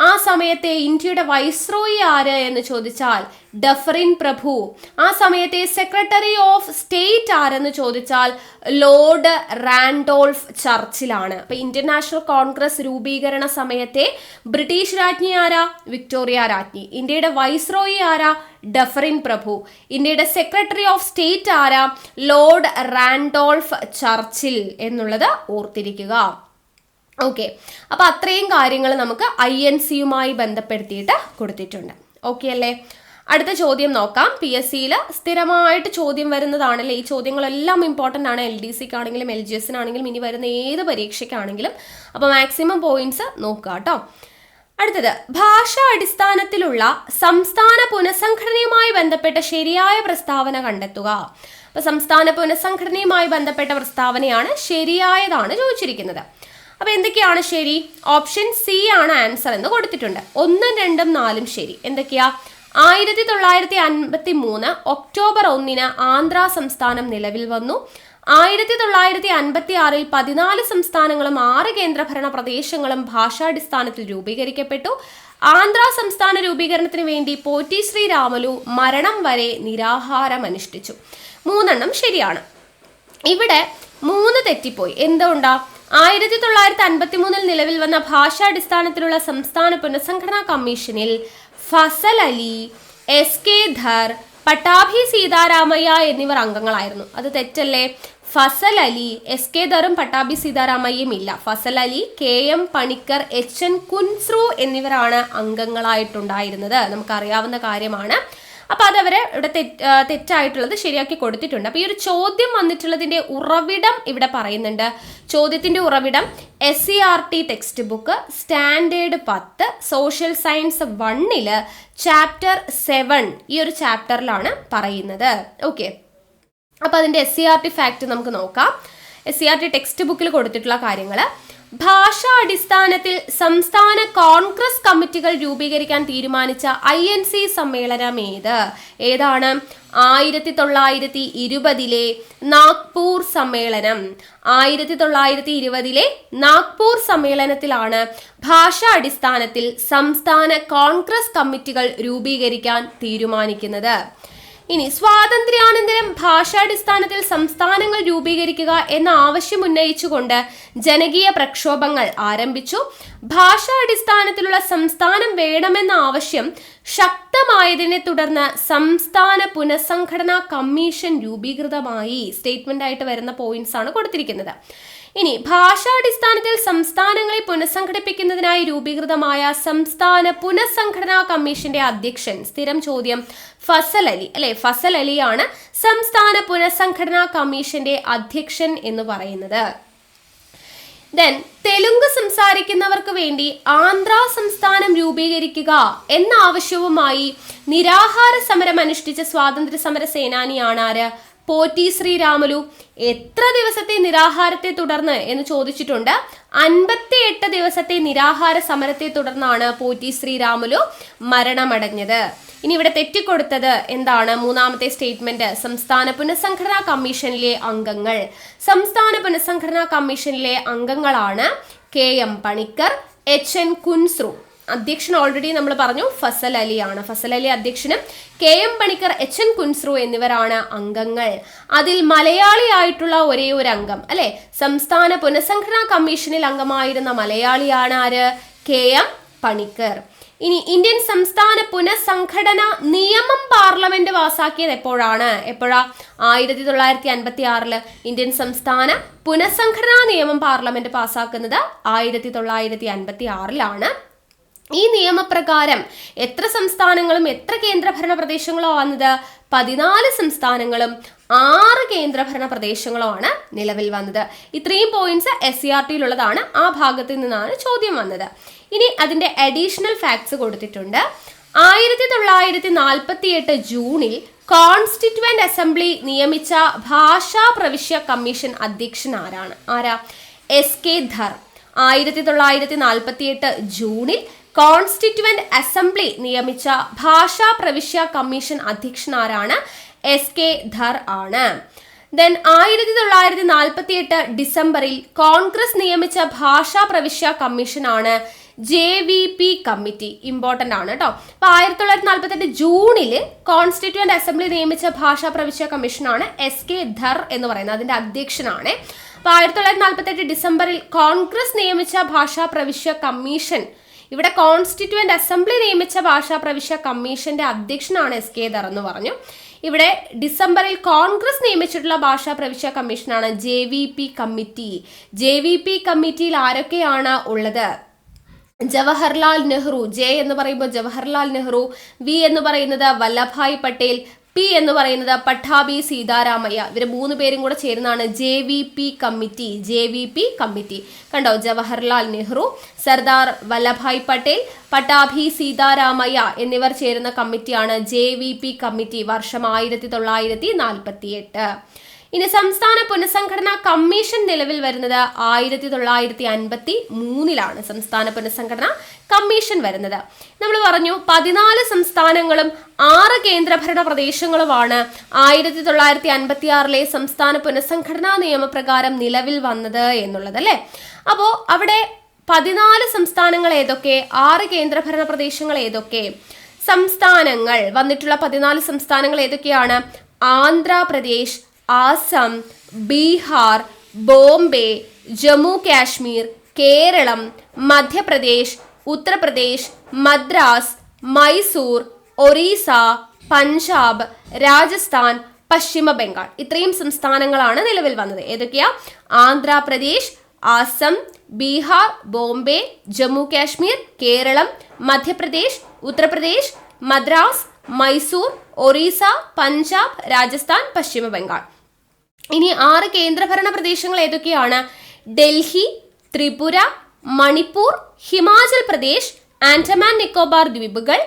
ആ സമയത്തെ ഇന്ത്യയുടെ വൈസ്രോയി ആര് എന്ന് ചോദിച്ചാൽ ഡഫറിൻ പ്രഭു. ആ സമയത്തെ സെക്രട്ടറി ഓഫ് സ്റ്റേറ്റ് ആരെന്ന് ചോദിച്ചാൽ ലോർഡ് റാൻഡോൾഫ് ചർച്ചിലാണ്. അപ്പൊ ഇന്ത്യൻ നാഷണൽ കോൺഗ്രസ് രൂപീകരണ സമയത്തെ ബ്രിട്ടീഷ് രാജ്ഞി ആരാ? വിക്ടോറിയ രാജ്ഞി. ഇന്ത്യയുടെ വൈസ്രോയി ആരാ? ഡഫറിൻ പ്രഭു. ഇന്ത്യയുടെ സെക്രട്ടറി ഓഫ് സ്റ്റേറ്റ് ആരാ? ലോർഡ് റാൻഡോൾഫ് ചർച്ചിൽ എന്നുള്ളത് ഓർത്തിരിക്കുക. ഓക്കെ, അപ്പൊ അത്രയും കാര്യങ്ങൾ നമുക്ക് INCയുമായി ബന്ധപ്പെടുത്തിയിട്ട് കൊടുത്തിട്ടുണ്ട്. ഓക്കെ അല്ലേ? അടുത്ത ചോദ്യം നോക്കാം. PSCയിൽ സ്ഥിരമായിട്ട് ചോദ്യം വരുന്നതാണല്ലേ. ഈ ചോദ്യങ്ങളെല്ലാം ഇമ്പോർട്ടൻ്റ് ആണ്, LDCക്കാണെങ്കിലും LGSനാണെങ്കിലും ഇനി വരുന്ന ഏത് പരീക്ഷയ്ക്കാണെങ്കിലും. അപ്പോൾ മാക്സിമം പോയിന്റ്സ് നോക്കുക കേട്ടോ. അടുത്തത്, ഭാഷാ അടിസ്ഥാനത്തിലുള്ള സംസ്ഥാന പുനഃസംഘടനയുമായി ബന്ധപ്പെട്ട ശരിയായ പ്രസ്താവന കണ്ടെത്തുക. അപ്പൊ സംസ്ഥാന പുനഃസംഘടനയുമായി ബന്ധപ്പെട്ട പ്രസ്താവനയാണ് ശരിയായതാണ് ചോദിച്ചിരിക്കുന്നത്. അപ്പൊ എന്തൊക്കെയാണ് ശരി? ഓപ്ഷൻ C ആണ് ആൻസർ എന്ന് കൊടുത്തിട്ടുണ്ട്. 1, 2, 4 ശരി. എന്തൊക്കെയാ? 1953 ഒക്ടോബർ 1 ആന്ധ്ര സംസ്ഥാനം നിലവിൽ വന്നു. 1956 14 സംസ്ഥാനങ്ങളും 6 കേന്ദ്രഭരണ പ്രദേശങ്ങളും ഭാഷാടിസ്ഥാനത്തിൽ രൂപീകരിക്കപ്പെട്ടു. ആന്ധ്ര സംസ്ഥാന രൂപീകരണത്തിന് വേണ്ടി പോറ്റി ശ്രീരാമലു മരണം വരെ നിരാഹാരം അനുഷ്ഠിച്ചു. 3 ശരിയാണ്. ഇവിടെ 3 തെറ്റിപ്പോയി. എന്തുകൊണ്ടാ? 1953 നിലവിൽ വന്ന ഭാഷാടിസ്ഥാനത്തിലുള്ള സംസ്ഥാന പുനഃസംഘടനാ കമ്മീഷനിൽ ഫസൽ അലി, SK ധർ, പട്ടാഭി സീതാരാമയ്യ എന്നിവർ അംഗങ്ങളായിരുന്നു. അത് തെറ്റല്ലേ? ഫസൽ അലി, SK ധറും പട്ടാഭി സീതാരാമയ്യയും ഇല്ല. ഫസൽ അലി, KM പണിക്കർ, HN കുൻസ്രു എന്നിവരാണ് അംഗങ്ങളായിട്ടുണ്ടായിരുന്നത്. നമുക്കറിയാവുന്ന കാര്യമാണ്. അപ്പൊ അതവരെ ഇവിടെ തെറ്റായിട്ടുള്ളത് ശരിയാക്കി കൊടുത്തിട്ടുണ്ട്. അപ്പൊ ഈ ഒരു ചോദ്യം വന്നിട്ടുള്ളതിന്റെ ഉറവിടം ഇവിടെ പറയുന്നുണ്ട്. ചോദ്യത്തിന്റെ ഉറവിടം SCERT text book standard 10 social science 1 chapter 7 ഈ ഒരു ചാപ്റ്ററിലാണ് പറയുന്നത്. ഓക്കെ, അപ്പൊ അതിന്റെ SCERT ഫാക്ട് നമുക്ക് നോക്കാം. SCERT ടെക്സ്റ്റ് ബുക്കിൽ കൊടുത്തിട്ടുള്ള കാര്യങ്ങൾ: ഭാഷാ അടിസ്ഥാനത്തിൽ സംസ്ഥാന കോൺഗ്രസ് കമ്മിറ്റികൾ രൂപീകരിക്കാൻ തീരുമാനിച്ച INC സമ്മേളനം ഏതാണ്? 1920 നാഗ്പൂർ സമ്മേളനം. 1920 നാഗ്പൂർ സമ്മേളനത്തിലാണ് ഭാഷാ അടിസ്ഥാനത്തിൽ സംസ്ഥാന കോൺഗ്രസ് കമ്മിറ്റികൾ രൂപീകരിക്കാൻ തീരുമാനിക്കുന്നത്. ഇനി സ്വാതന്ത്ര്യാനന്തരം ഭാഷാടിസ്ഥാനത്തിൽ സംസ്ഥാനങ്ങൾ രൂപീകരിക്കുക എന്ന ആവശ്യം ഉന്നയിച്ചുകൊണ്ട് ജനകീയ പ്രക്ഷോഭങ്ങൾ ആരംഭിച്ചു. ഭാഷാടിസ്ഥാനത്തിലുള്ള സംസ്ഥാനം വേണമെന്ന ആവശ്യം ശക്തമായതിനെ തുടർന്ന് സംസ്ഥാന പുനഃസംഘടനാ കമ്മീഷൻ രൂപീകൃതമായി. സ്റ്റേറ്റ്മെന്റ് ആയിട്ട് വരുന്ന പോയിന്റ്സ് ആണ് കൊടുത്തിരിക്കുന്നത്. ഇനി ഭാഷാടിസ്ഥാനത്തിൽ സംസ്ഥാനങ്ങളെ പുനഃസംഘടിപ്പിക്കുന്നതിനായി രൂപീകൃതമായ സംസ്ഥാന പുനഃസംഘടനാ കമ്മീഷന്റെ അധ്യക്ഷൻ, സ്ഥിരം ചോദ്യം, ഫസൽ അലി അല്ലെ? ഫസൽ അലിയാണ് സംസ്ഥാന പുനഃസംഘടനാ കമ്മീഷന്റെ അധ്യക്ഷൻ എന്ന് പറയുന്നത്. ദെൻ തെലുങ്ക് സംസാരിക്കുന്നവർക്ക് വേണ്ടി ആന്ധ്ര സംസ്ഥാനം രൂപീകരിക്കുക എന്ന ആവശ്യവുമായി നിരാഹാര സമരം അനുഷ്ഠിച്ച സ്വാതന്ത്ര്യ സമര സേനാനിയാണ് ആര്? പോറ്റി ശ്രീരാമലു. എത്ര ദിവസത്തെ നിരാഹാരത്തെ തുടർന്ന് എന്ന് ചോദിച്ചിട്ടുണ്ട്. 58 ദിവസത്തെ നിരാഹാര സമരത്തെ തുടർന്നാണ് പോറ്റി ശ്രീരാമലു മരണമടഞ്ഞത്. ഇനി ഇവിടെ തെറ്റിക്കൊടുത്തത് എന്താണ്? 3ാമത്തെ സ്റ്റേറ്റ്മെന്റ്, സംസ്ഥാന പുനഃസംഘടനാ കമ്മീഷനിലെ അംഗങ്ങൾ. സംസ്ഥാന പുനഃസംഘടനാ കമ്മീഷനിലെ അംഗങ്ങളാണ് KM പണിക്കർ, HN കുൻസ്രു. അധ്യക്ഷൻ ഓൾറെഡി നമ്മൾ പറഞ്ഞു ഫസൽ അലിയാണ്. ഫസൽ അലി അധ്യക്ഷനും KM പണിക്കർ, HN കുൻസ്രു എന്നിവരാണ് അംഗങ്ങൾ. അതിൽ മലയാളിയായിട്ടുള്ള ഒരേ ഒരു അംഗം അല്ലെ, സംസ്ഥാന പുനഃസംഘടനാ കമ്മീഷനിൽ അംഗമായിരുന്ന മലയാളിയാണ് ആര്? KM പണിക്കർ. ഇനി ഇന്ത്യൻ സംസ്ഥാന പുനഃസംഘടന നിയമം പാർലമെന്റ് പാസാക്കിയത് എപ്പോഴാണ്? 1956 ഇന്ത്യൻ സംസ്ഥാന പുനഃസംഘടനാ നിയമം പാർലമെന്റ് പാസാക്കുന്നത് 1956 ഈ നിയമപ്രകാരം എത്ര സംസ്ഥാനങ്ങളും എത്ര കേന്ദ്രഭരണ പ്രദേശങ്ങളോ വന്നത്? 14 സംസ്ഥാനങ്ങളും 6 കേന്ദ്രഭരണ പ്രദേശങ്ങളുമാണ് നിലവിൽ വന്നത്. ഇത്രയും പോയിന്റ്സ് SCRT-യിലുള്ളതാണ്. ആ ഭാഗത്ത് നിന്നാണ് ചോദ്യം വന്നത്. ഇനി അതിന്റെ അഡീഷണൽ ഫാക്ട്സ് കൊടുത്തിട്ടുണ്ട്. 1948 ജൂണിൽ കോൺസ്റ്റിറ്റ്യുവന്റ് അസംബ്ലി നിയമിച്ച ഭാഷാ പ്രവിശ്യ കമ്മീഷൻ അധ്യക്ഷൻ ആരാ? SK ധർ. 1948 ജൂണിൽ കോൺസ്റ്റിറ്റ്യുവന്റ് അസംബ്ലി നിയമിച്ച ഭാഷാ പ്രവിശ്യ കമ്മീഷൻ അധ്യക്ഷൻ ആരാണ്? SK ധർ ആണ്. ദെൻ 1948 ഡിസംബറിൽ കോൺഗ്രസ് നിയമിച്ച ഭാഷാ പ്രവിശ്യ കമ്മീഷനാണ് JVP കമ്മിറ്റി. ഇമ്പോർട്ടന്റ് ആണ് കേട്ടോ. അപ്പൊ 1948 ജൂണിൽ കോൺസ്റ്റിറ്റ്യുവന്റ് അസംബ്ലി നിയമിച്ച ഭാഷാ പ്രവിശ്യ കമ്മീഷനാണ് SK ധർ എന്ന് പറയുന്നത്. അതിന്റെ അധ്യക്ഷനാണ്. അപ്പൊ 1948 ഡിസംബറിൽ കോൺഗ്രസ് നിയമിച്ച ഭാഷാ പ്രവിശ്യ കമ്മീഷൻ, ഇവിടെ കോൺസ്റ്റിറ്റ്യുവന്റ് അസംബ്ലി നിയമിച്ച ഭാഷാ പ്രവിശ്യ കമ്മീഷന്റെ അധ്യക്ഷനാണ് SK ധർ എന്ന് പറഞ്ഞു. ഇവിടെ ഡിസംബറിൽ കോൺഗ്രസ് നിയമിച്ചിട്ടുള്ള ഭാഷാ പ്രവിശ്യ കമ്മീഷനാണ് JVP കമ്മിറ്റി. JVP കമ്മിറ്റിയിൽ ആരൊക്കെയാണ് ഉള്ളത്? ജവഹർലാൽ നെഹ്റു. J എന്ന് പറയുമ്പോൾ ജവഹർലാൽ നെഹ്റു, V എന്ന് പറയുന്നത് വല്ലഭായ് പട്ടേൽ, P എന്ന് പറയുന്നത് പട്ടാഭി സീതാരാമയ്യ. ഇവർ 3 പേരും കൂടെ ചേരുന്നതാണ് JVP കമ്മിറ്റി. JVP കമ്മിറ്റി കണ്ടോ, ജവഹർലാൽ നെഹ്റു, സർദാർ വല്ലഭായ് പട്ടേൽ, പട്ടാഭി സീതാരാമയ്യ എന്നിവർ ചേരുന്ന കമ്മിറ്റിയാണ് JVP കമ്മിറ്റി. വർഷം 1948. ഇനി സംസ്ഥാന പുനഃസംഘടനാ കമ്മീഷൻ നിലവിൽ വരുന്നത് 1953 സംസ്ഥാന പുനഃസംഘടനാ കമ്മീഷൻ വരുന്നത്. നമ്മൾ പറഞ്ഞു 14 സംസ്ഥാനങ്ങളും 6 കേന്ദ്രഭരണ പ്രദേശങ്ങളുമാണ് 1956 സംസ്ഥാന പുനഃസംഘടനാ നിയമപ്രകാരം നിലവിൽ വന്നത് എന്നുള്ളത് അല്ലേ. അപ്പോൾ അവിടെ 14 സംസ്ഥാനങ്ങൾ ഏതൊക്കെ, 6 കേന്ദ്രഭരണ പ്രദേശങ്ങൾ ഏതൊക്കെ? സംസ്ഥാനങ്ങൾ വന്നിട്ടുള്ള 14 സംസ്ഥാനങ്ങൾ ഏതൊക്കെയാണ്? ആന്ധ്രാപ്രദേശ്, ആസം, ബീഹാർ, ബോംബെ, ജമ്മു കാശ്മീർ, കേരളം, മധ്യപ്രദേശ്, ഉത്തർപ്രദേശ്, മദ്രാസ്, മൈസൂർ, ഒറീസ, പഞ്ചാബ്, രാജസ്ഥാൻ, പശ്ചിമ ബംഗാൾ. ഇത്രയും സംസ്ഥാനങ്ങളാണ് നിലവിൽ വന്നത്. ഏതൊക്കെയാ? ആന്ധ്രാപ്രദേശ്, ആസം, ബീഹാർ, ബോംബെ, ജമ്മു കാശ്മീർ, കേരളം, മധ്യപ്രദേശ്, ഉത്തർപ്രദേശ്, മദ്രാസ്, മൈസൂർ, ഒറീസ, പഞ്ചാബ്, രാജസ്ഥാൻ, പശ്ചിമ ബംഗാൾ. ഇനി 6 കേന്ദ്രഭരണ പ്രദേശങ്ങൾ ഏതൊക്കെയാണ്? ഡൽഹി, ത്രിപുര, മണിപ്പൂർ, ഹിമാചൽ പ്രദേശ്, ആൻഡമാൻ നിക്കോബാർ ദ്വീപുകൾ,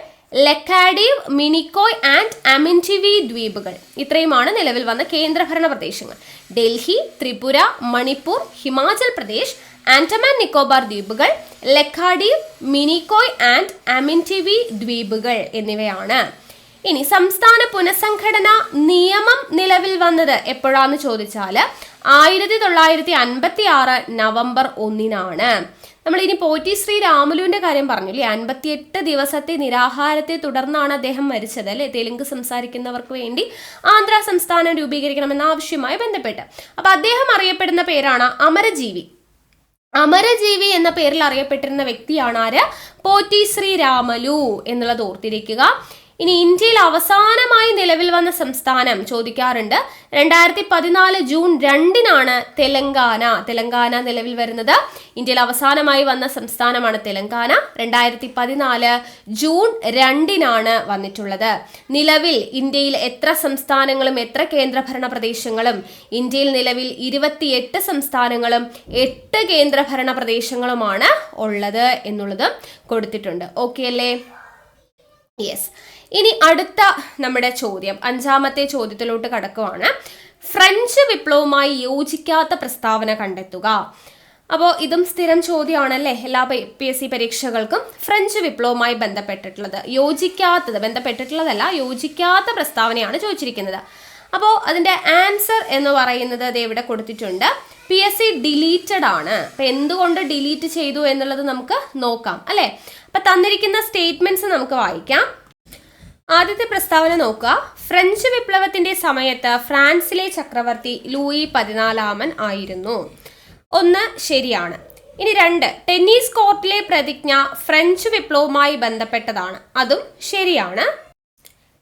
ലക്ഷദ്വീപ്, മിനിക്കോയ് ആൻഡ് അമിൻറ്റിവി ദ്വീപുകൾ. ഇത്രയുമാണ് നിലവിൽ വന്ന കേന്ദ്രഭരണ പ്രദേശങ്ങൾ. ഡൽഹി, ത്രിപുര, മണിപ്പൂർ, ഹിമാചൽ പ്രദേശ്, ആൻഡമാൻ നിക്കോബാർ ദ്വീപുകൾ, ലക്ഷദ്വീപ്, മിനിക്കോയ് ആൻഡ് അമിൻറ്റിവി ദ്വീപുകൾ എന്നിവയാണ്. ഇനി സംസ്ഥാന പുനഃസംഘടന നിയമം നിലവിൽ വന്നത് എപ്പോഴാന്ന് ചോദിച്ചാൽ 1956 നവംബർ 1 നമ്മൾ ഇനി പോറ്റി ശ്രീ രാമുലുവിന്റെ കാര്യം പറഞ്ഞു അല്ലേ. 58 ദിവസത്തെ നിരാഹാരത്തെ തുടർന്നാണ് അദ്ദേഹം മരിച്ചത് അല്ലെ. തെലുങ്ക് സംസാരിക്കുന്നവർക്ക് വേണ്ടി ആന്ധ്ര സംസ്ഥാനം രൂപീകരിക്കണമെന്ന ആവശ്യവുമായി ബന്ധപ്പെട്ട്. അപ്പൊ അദ്ദേഹം അറിയപ്പെടുന്ന പേരാണ് അമരജീവി. അമരജീവി എന്ന പേരിൽ അറിയപ്പെട്ടിരുന്ന വ്യക്തിയാണ് ആര്? പോറ്റി ശ്രീ രാമലു എന്നുള്ളത് ഓർത്തിരിക്കുക. ഇനി ഇന്ത്യയിൽ അവസാനമായി നിലവിൽ വന്ന സംസ്ഥാനം ചോദിക്കാറുണ്ട്. 2014 ജൂൺ 2 തെലങ്കാന നിലവിൽ വരുന്നത്. ഇന്ത്യയിൽ അവസാനമായി വന്ന സംസ്ഥാനമാണ് തെലങ്കാന. 2014 ജൂൺ 2 വന്നിട്ടുള്ളത്. നിലവിൽ ഇന്ത്യയിൽ എത്ര സംസ്ഥാനങ്ങളും എത്ര കേന്ദ്രഭരണ പ്രദേശങ്ങളും? ഇന്ത്യയിൽ നിലവിൽ 28 സംസ്ഥാനങ്ങളും 8 കേന്ദ്രഭരണ പ്രദേശങ്ങളുമാണ് ഉള്ളത് എന്നുള്ളത് കൊടുത്തിട്ടുണ്ട്. ഓക്കെ അല്ലേ? യെസ്. ഇനി അടുത്ത നമ്മുടെ ചോദ്യം, 5ാമത്തെ ചോദ്യത്തിലോട്ട് കടക്കുവാണ്. ഫ്രഞ്ച് വിപ്ലവവുമായി യോജിക്കാത്ത പ്രസ്താവന കണ്ടെത്തുക. അപ്പോൾ ഇതും സ്ഥിരം ചോദ്യമാണല്ലേ എല്ലാ PSC പരീക്ഷകൾക്കും. ഫ്രഞ്ച് വിപ്ലവവുമായി ബന്ധപ്പെട്ടിട്ടുള്ളത്, ബന്ധപ്പെട്ടിട്ടുള്ളതല്ല, യോജിക്കാത്ത പ്രസ്താവനയാണ് ചോദിച്ചിരിക്കുന്നത്. അപ്പോൾ അതിൻ്റെ ആൻസർ എന്ന് പറയുന്നത് അത് ഇവിടെ കൊടുത്തിട്ടുണ്ട്. PSC ഡിലീറ്റഡ് ആണ്. അപ്പം എന്തുകൊണ്ട് ഡിലീറ്റ് ചെയ്തു എന്നുള്ളത് നമുക്ക് നോക്കാം അല്ലേ. അപ്പം തന്നിരിക്കുന്ന സ്റ്റേറ്റ്മെന്റ്സ് നമുക്ക് വായിക്കാം. ആദ്യത്തെ പ്രസ്താവന നോക്കുക. ഫ്രഞ്ച് വിപ്ലവത്തിന്റെ സമയത്ത് ഫ്രാൻസിലെ ചക്രവർത്തി ലൂയി 14 ആയിരുന്നു. 1 ശരിയാണ്. ഇനി 2, ടെന്നീസ് കോർട്ടിലെ പ്രതിജ്ഞ ഫ്രഞ്ച് വിപ്ലവവുമായി ബന്ധപ്പെട്ടതാണ്. അതും ശരിയാണ്.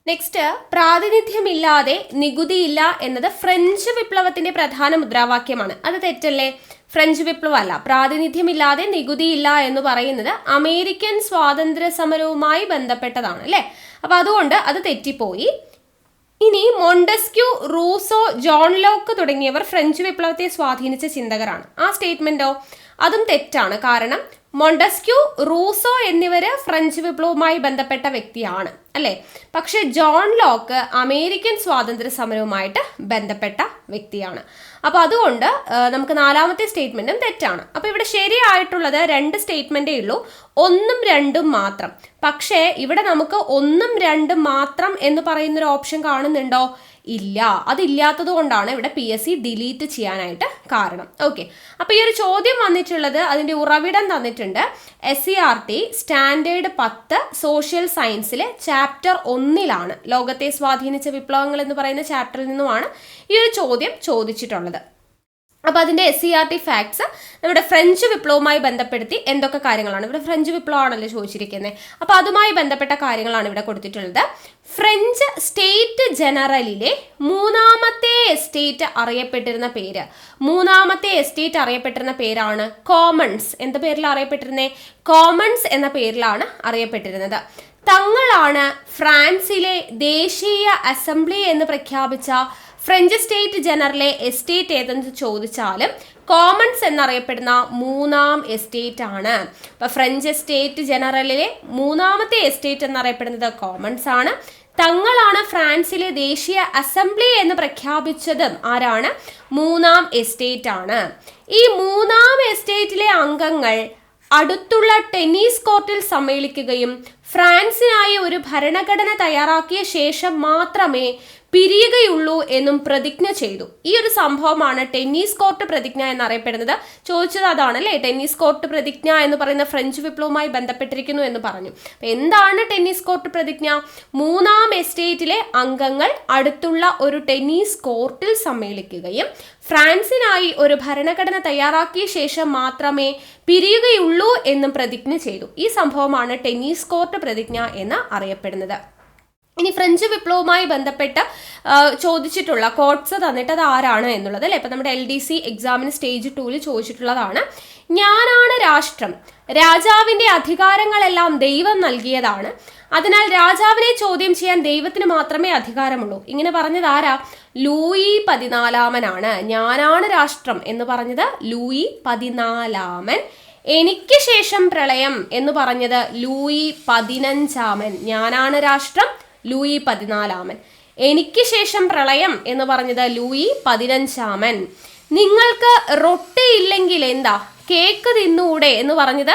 നെക്സ്റ്റ്, പ്രാതിനിധ്യമില്ലാതെ നികുതിയില്ല എന്നത് ഫ്രഞ്ച് വിപ്ലവത്തിന്റെ പ്രധാന മുദ്രാവാക്യമാണ്. അത് തെറ്റല്ലേ? ഫ്രഞ്ച് വിപ്ലവം അല്ല. പ്രാതിനിധ്യമില്ലാതെ നികുതിയില്ല എന്ന് പറയുന്നത് അമേരിക്കൻ സ്വാതന്ത്ര്യ സമരവുമായി ബന്ധപ്പെട്ടതാണ് അല്ലേ. അപ്പൊ അതുകൊണ്ട് അത് തെറ്റിപ്പോയി. ഇനി മോണ്ടസ്ക്യൂ, റൂസോ, ജോൺ ലോക്ക് തുടങ്ങിയവർ ഫ്രഞ്ച് വിപ്ലവത്തെ സ്വാധീനിച്ച ചിന്തകരാണ്. ആ സ്റ്റേറ്റ്മെന്റോ? അതും തെറ്റാണ്. കാരണം മോണ്ടസ്ക്യൂ, റൂസോ എന്നിവര് ഫ്രഞ്ച് വിപ്ലവവുമായി ബന്ധപ്പെട്ട വ്യക്തിയാണ് അല്ലേ. പക്ഷെ ജോൺ ലോക്ക് അമേരിക്കൻ സ്വാതന്ത്ര്യ സമരവുമായിട്ട് ബന്ധപ്പെട്ട വ്യക്തിയാണ്. അപ്പോൾ അതുകൊണ്ട് നമുക്ക് 4ാമത്തെ സ്റ്റേറ്റ്മെന്റും തെറ്റാണ്. അപ്പോൾ ഇവിടെ ശരിയായിട്ടുള്ളത് 2 സ്റ്റേറ്റ്മെന്റേ ഉള്ളൂ, 1ഉം 2ഉം മാത്രം. പക്ഷേ ഇവിടെ നമുക്ക് 1ഉം 2ഉം മാത്രം എന്ന് പറയുന്നൊരു ഓപ്ഷൻ കാണുന്നുണ്ടോ? ഇല്ല. അതില്ലാത്തത് കൊണ്ടാണ് ഇവിടെ PSC ഡിലീറ്റ് ചെയ്യാനായിട്ട് കാരണം. ഓക്കെ, അപ്പോൾ ഈ ഒരു ചോദ്യം വന്നിട്ടുള്ളത് അതിൻ്റെ ഉറവിടം തന്നിട്ടുണ്ട്. SCERT സ്റ്റാൻഡേർഡ് 10 സോഷ്യൽ സയൻസിലെ ചാപ്റ്റർ 1 ലോകത്തെ സ്വാധീനിച്ച വിപ്ലവങ്ങൾ എന്ന് പറയുന്ന ചാപ്റ്ററിൽ നിന്നുമാണ് ഈ ഒരു ചോദ്യം ചോദിച്ചിട്ടുള്ളത്. അപ്പോൾ അതിൻ്റെ SCERT ഫാക്ട്സ് നമ്മുടെ ഫ്രഞ്ച് വിപ്ലവവുമായി ബന്ധപ്പെടുത്തി എന്തൊക്കെ കാര്യങ്ങളാണ്, ഇവിടെ ഫ്രഞ്ച് വിപ്ലവമാണല്ലോ ചോദിച്ചിരിക്കുന്നത്, അപ്പോൾ അതുമായി ബന്ധപ്പെട്ട കാര്യങ്ങളാണ് ഇവിടെ കൊടുത്തിട്ടുള്ളത്. ഫ്രഞ്ച് സ്റ്റേറ്റ് ജനറലിലെ 3ാമത്തെ എസ്റ്റേറ്റ് അറിയപ്പെട്ടിരുന്ന പേര്, 3ാമത്തെ എസ്റ്റേറ്റ് അറിയപ്പെട്ടിരുന്ന പേരാണ് കോമൺസ്. എന്ത് പേരിലാണ് അറിയപ്പെട്ടിരുന്നത്? കോമൺസ് എന്ന പേരിലാണ് അറിയപ്പെട്ടിരുന്നത്. തങ്ങളാണ് ഫ്രാൻസിലെ ദേശീയ അസംബ്ലി എന്ന് പ്രഖ്യാപിച്ച ഫ്രഞ്ച് സ്റ്റേറ്റ് ജനറലിലെ എസ്റ്റേറ്റ് ഏതെന്ന് ചോദിച്ചാലും കോമൺസ് എന്നറിയപ്പെടുന്ന 3ാം എസ്റ്റേറ്റ് ആണ്. അപ്പോൾ ഫ്രഞ്ച് സ്റ്റേറ്റ് ജനറലിലെ 3ാമത്തെ എസ്റ്റേറ്റ് എന്നറിയപ്പെടുന്നത് കോമൺസ് ആണ്. തങ്ങളാണ് ഫ്രാൻസിലെ ദേശീയ അസംബ്ലി എന്ന് പ്രഖ്യാപിച്ചതും ആരാണ്? 3ാം എസ്റ്റേറ്റ് ആണ്. ഈ 3ാം എസ്റ്റേറ്റിലെ അംഗങ്ങൾ അടുത്തുള്ള ടെന്നീസ് കോർട്ടിൽ സമ്മേളിക്കുകയും ഫ്രാൻസിനായി ഒരു ഭരണഘടന തയ്യാറാക്കിയ ശേഷം മാത്രമേ പിരിയുകയുള്ളൂ എന്നും പ്രതിജ്ഞ ചെയ്തു. ഈ ഒരു സംഭവമാണ് ടെന്നീസ് കോർട്ട് പ്രതിജ്ഞ എന്നറിയപ്പെടുന്നത്. ചോദിച്ചത് അതാണ് അല്ലേ, ടെന്നീസ് കോർട്ട് പ്രതിജ്ഞ എന്ന് പറയുന്ന ഫ്രഞ്ച് വിപ്ലവവുമായി ബന്ധപ്പെട്ടിരിക്കുന്നു എന്ന് പറഞ്ഞു. എന്താണ് ടെന്നീസ് കോർട്ട് പ്രതിജ്ഞ? 3ാം എസ്റ്റേറ്റിലെ അംഗങ്ങൾ അടുത്തുള്ള ഒരു ടെന്നീസ് കോർട്ടിൽ സമ്മേളിക്കുകയും ഫ്രാൻസിനായി ഒരു ഭരണഘടന തയ്യാറാക്കിയ ശേഷം മാത്രമേ പിരിയുകയുള്ളൂ എന്നും പ്രതിജ്ഞ ചെയ്തു. ഈ സംഭവമാണ് ടെന്നീസ് കോർട്ട് പ്രതിജ്ഞ എന്ന് അറിയപ്പെടുന്നത്. ഇനി ഫ്രഞ്ച് വിപ്ലവവുമായി ബന്ധപ്പെട്ട് ചോദിച്ചിട്ടുള്ള കോട്ട്സ് തന്നിട്ട് അത് ആരാണ് എന്നുള്ളത് അല്ലേ. ഇപ്പം നമ്മുടെ LDC എക്സാമിന് സ്റ്റേജ് 2 ചോദിച്ചിട്ടുള്ളതാണ്. ഞാനാണ് രാഷ്ട്രം, രാജാവിൻ്റെ അധികാരങ്ങളെല്ലാം ദൈവം നൽകിയതാണ്, അതിനാൽ രാജാവിനെ ചോദ്യം ചെയ്യാൻ ദൈവത്തിന് മാത്രമേ അധികാരമുള്ളൂ. ഇങ്ങനെ പറഞ്ഞത് ആരാ? ലൂയി 14 ഞാനാണ് രാഷ്ട്രം എന്ന് പറഞ്ഞത് ലൂയി 14. എനിക്ക് ശേഷം പ്രളയം എന്ന് പറഞ്ഞത് ലൂയി 15. ഞാനാണ് രാഷ്ട്രം, ലൂയി 14. എനിക്ക് ശേഷം പ്രളയം എന്ന് പറഞ്ഞത് ലൂയി 15. നിങ്ങൾക്ക് റൊട്ടി ഇല്ലെങ്കിൽ എന്താ, കേക്ക് തിന്നൂടെ എന്ന് പറഞ്ഞത്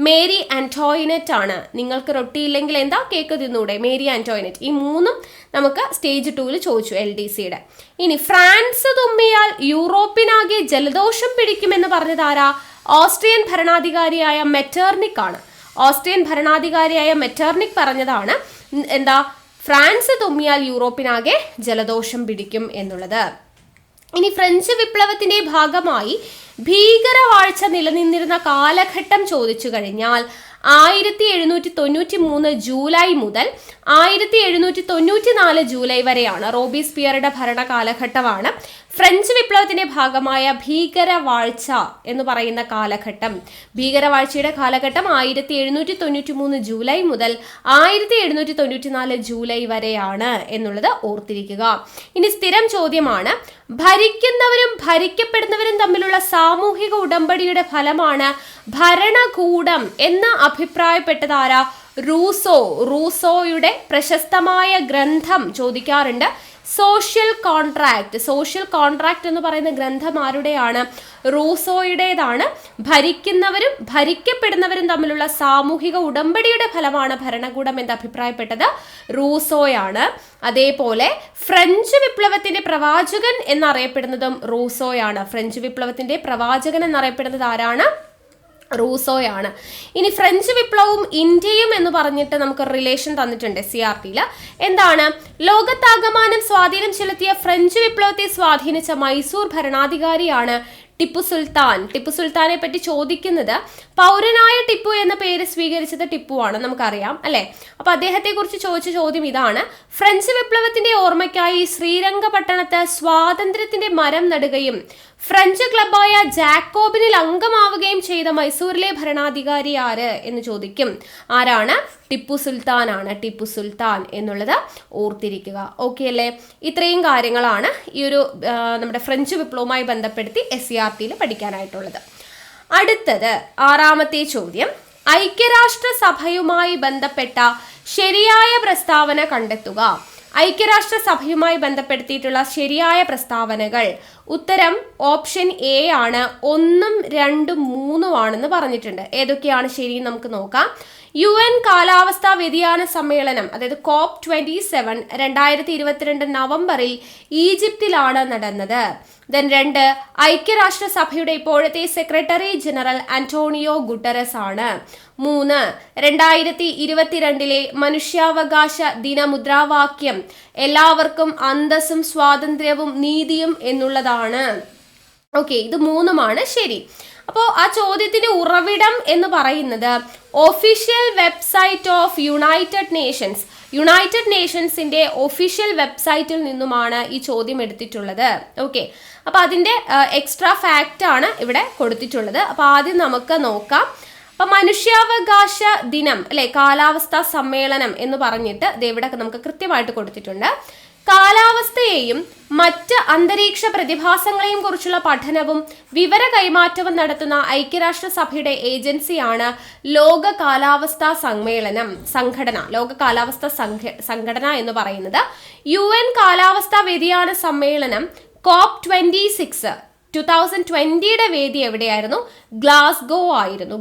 മേരി ആന്റോയിനറ്റ് ആണ്. നിങ്ങൾക്ക് റൊട്ടി ഇല്ലെങ്കിൽ എന്താ, കേക്ക് തിന്നൂടെ, മേരി ആന്റോയിനറ്റ്. ഈ 3ഉം നമുക്ക് സ്റ്റേജ് 2 ചോദിച്ചു LDCയുടെ. ഇനി ഫ്രാൻസ് തുമ്മിയാൽ യൂറോപ്പിനാകെ ജലദോഷം പിടിക്കുമെന്ന് പറഞ്ഞത് ആരാ? ഓസ്ട്രിയൻ ഭരണാധികാരിയായ മെറ്റർനിക് ആണ്. ഓസ്ട്രിയൻ ഭരണാധികാരിയായ മെറ്റർനിക് പറഞ്ഞതാണ് എന്താ, ഫ്രാൻസ് തുമ്മിയാൽ യൂറോപ്പിനാകെ ജലദോഷം പിടിക്കും എന്നുള്ളത്. ഇനി ഫ്രഞ്ച് വിപ്ലവത്തിന്റെ ഭാഗമായി ഭീകരവാഴ്ച നിലനിന്നിരുന്ന കാലഘട്ടം ചോദിച്ചു കഴിഞ്ഞാൽ 1793 ജൂലൈ മുതൽ 1794 ജൂലൈ വരെയാണ്. റോബിസ്പിയറുടെ ഭരണ കാലഘട്ടമാണ് ഫ്രഞ്ച് വിപ്ലവത്തിന്റെ ഭാഗമായ ഭീകരവാഴ്ച എന്ന് പറയുന്ന കാലഘട്ടം. ഭീകരവാഴ്ചയുടെ കാലഘട്ടം 1793 ജൂലൈ മുതൽ 1794 ജൂലൈ വരെയാണ് എന്നുള്ളത് ഓർത്തിരിക്കുക. ഇനി സ്ഥിരം ചോദ്യമാണ്, ഭരിക്കുന്നവരും ഭരിക്കപ്പെടുന്നവരും തമ്മിലുള്ള സാമൂഹിക ഉടമ്പടിയുടെ ഫലമാണ് ഭരണകൂടം എന്ന് അഭിപ്രായപ്പെട്ടത് ആരാ? റൂസോ. റൂസോയുടെ പ്രശസ്തമായ ഗ്രന്ഥം ചോദിക്കാറുണ്ട്, സോഷ്യൽ കോൺട്രാക്ട് എന്ന് പറയുന്ന ഗ്രന്ഥം ആരുടെയാണ്? റൂസോയുടേതാണ്. ഭരിക്കുന്നവരും ഭരിക്കപ്പെടുന്നവരും തമ്മിലുള്ള സാമൂഹിക ഉടമ്പടിയുടെ ഫലമാണ് ഭരണകൂടം എന്ന് അഭിപ്രായപ്പെട്ടത് റൂസോയാണ്. അതേപോലെ ഫ്രഞ്ച് വിപ്ലവത്തിന്റെ പ്രവാചകൻ എന്നറിയപ്പെടുന്നതും റൂസോയാണ്. ഫ്രഞ്ച് വിപ്ലവത്തിന്റെ പ്രവാചകൻ എന്നറിയപ്പെടുന്നത് ആരാണ്? റൂസോയാണ്. ഇനി ഫ്രഞ്ച് വിപ്ലവവും ഇന്ത്യയും എന്ന് പറഞ്ഞിട്ട് നമുക്ക് റിലേഷൻ തന്നിട്ടുണ്ട് CRTയിൽ. എന്താണ്? ലോകത്താകമാനം സ്വാധീനം ചെലുത്തിയ ഫ്രഞ്ച് വിപ്ലവത്തെ സ്വാധീനിച്ച മൈസൂർ ഭരണാധികാരിയാണ് ടിപ്പു സുൽത്താനെ പറ്റി ചോദിക്കുന്നത് പൗരനായ ടിപ്പു എന്ന പേര് സ്വീകരിച്ചത് ടിപ്പുവാണ്, നമുക്കറിയാം അല്ലെ. അപ്പൊ അദ്ദേഹത്തെ കുറിച്ച് ചോദിച്ച ചോദ്യം ഇതാണ്: ഫ്രഞ്ച് വിപ്ലവത്തിന്റെ ഓർമ്മയ്ക്കായി ശ്രീരംഗപട്ടണത്ത് സ്വാതന്ത്ര്യത്തിന്റെ മരം നടുകയും ഫ്രഞ്ച് ക്ലബായ ജാക്കോബിനിൽ അംഗമാവുകയും ചെയ്ത മൈസൂരിലെ ഭരണാധികാരി ആര് എന്ന് ചോദിക്കും. ആരാണ്? ടിപ്പു സുൽത്താൻ എന്നുള്ളത് ഓർത്തിരിക്കുക. ഓക്കെ അല്ലേ? ഇത്രയും കാര്യങ്ങളാണ് ഈ ഒരു നമ്മുടെ ഫ്രഞ്ച് വിപ്ലവവുമായി ബന്ധപ്പെടുത്തി SCRTയിൽ പഠിക്കാനായിട്ടുള്ളത്. അടുത്തത് 6ാമത്തെ ചോദ്യം, ഐക്യരാഷ്ട്രസഭയുമായി ബന്ധപ്പെട്ട ശരിയായ പ്രസ്താവന കണ്ടെത്തുക. ഐക്യരാഷ്ട്രസഭയുമായി ബന്ധപ്പെടുത്തിയിട്ടുള്ള ശരിയായ പ്രസ്താവനകൾ. ഉത്തരം ഓപ്ഷൻ A ആണ്. 1, 2, 3 ആണെന്ന് പറഞ്ഞിട്ടുണ്ട്. ഏതൊക്കെയാണ് ശരി നമുക്ക് നോക്കാം. UN കാലാവസ്ഥാ വ്യതിയാന സമ്മേളനം, അതായത് COP27 2022 നവംബറിൽ ഈജിപ്തിലാണ് നടന്നത്. 2, ഐക്യരാഷ്ട്രസഭയുടെ ഇപ്പോഴത്തെ സെക്രട്ടറി ജനറൽ അന്റോണിയോ ഗുട്ടറസ് ആണ്. 3, 2022 മനുഷ്യാവകാശ ദിന മുദ്രാവാക്യം എല്ലാവർക്കും അന്തസ്സും സ്വാതന്ത്ര്യവും നീതിയും എന്നുള്ളതാണ്. ഓക്കെ, ഇത് 3ഉമാണ് ശരി. അപ്പോൾ ആ ചോദ്യത്തിന്റെ ഉറവിടം എന്ന് പറയുന്നത് ഒഫീഷ്യൽ വെബ്സൈറ്റ് ഓഫ് യുണൈറ്റഡ് നേഷൻസിന്റെ ഒഫീഷ്യൽ വെബ്സൈറ്റിൽ നിന്നുമാണ് ഈ ചോദ്യം എടുത്തിട്ടുള്ളത്. ഓക്കെ, അപ്പൊ അതിന്റെ എക്സ്ട്രാ ഫാക്റ്റ് ആണ് ഇവിടെ കൊടുത്തിട്ടുള്ളത്. അപ്പൊ ആദ്യം നമുക്ക് നോക്കാം. അപ്പൊ മനുഷ്യാവകാശ ദിനം അല്ലെ, കാലാവസ്ഥാ സമ്മേളനം എന്ന് പറഞ്ഞിട്ട് ഇവിടെ നമുക്ക് കൃത്യമായിട്ട് കൊടുത്തിട്ടുണ്ട്. കാലാവസ്ഥയെയും മറ്റ് അന്തരീക്ഷ പ്രതിഭാസങ്ങളെയും കുറിച്ചുള്ള പഠനവും വിവര കൈമാറ്റവും നടത്തുന്ന ഐക്യരാഷ്ട്രസഭയുടെ ഏജൻസിയാണ് ലോക കാലാവസ്ഥാ സംഘടന എന്ന് പറയുന്നത്. UN കാലാവസ്ഥാ വ്യതിയാന സമ്മേളനം COP26 2020 വേദി എവിടെയായിരുന്നു? ഗ്ലാസ്ഗോ ആയിരുന്നു.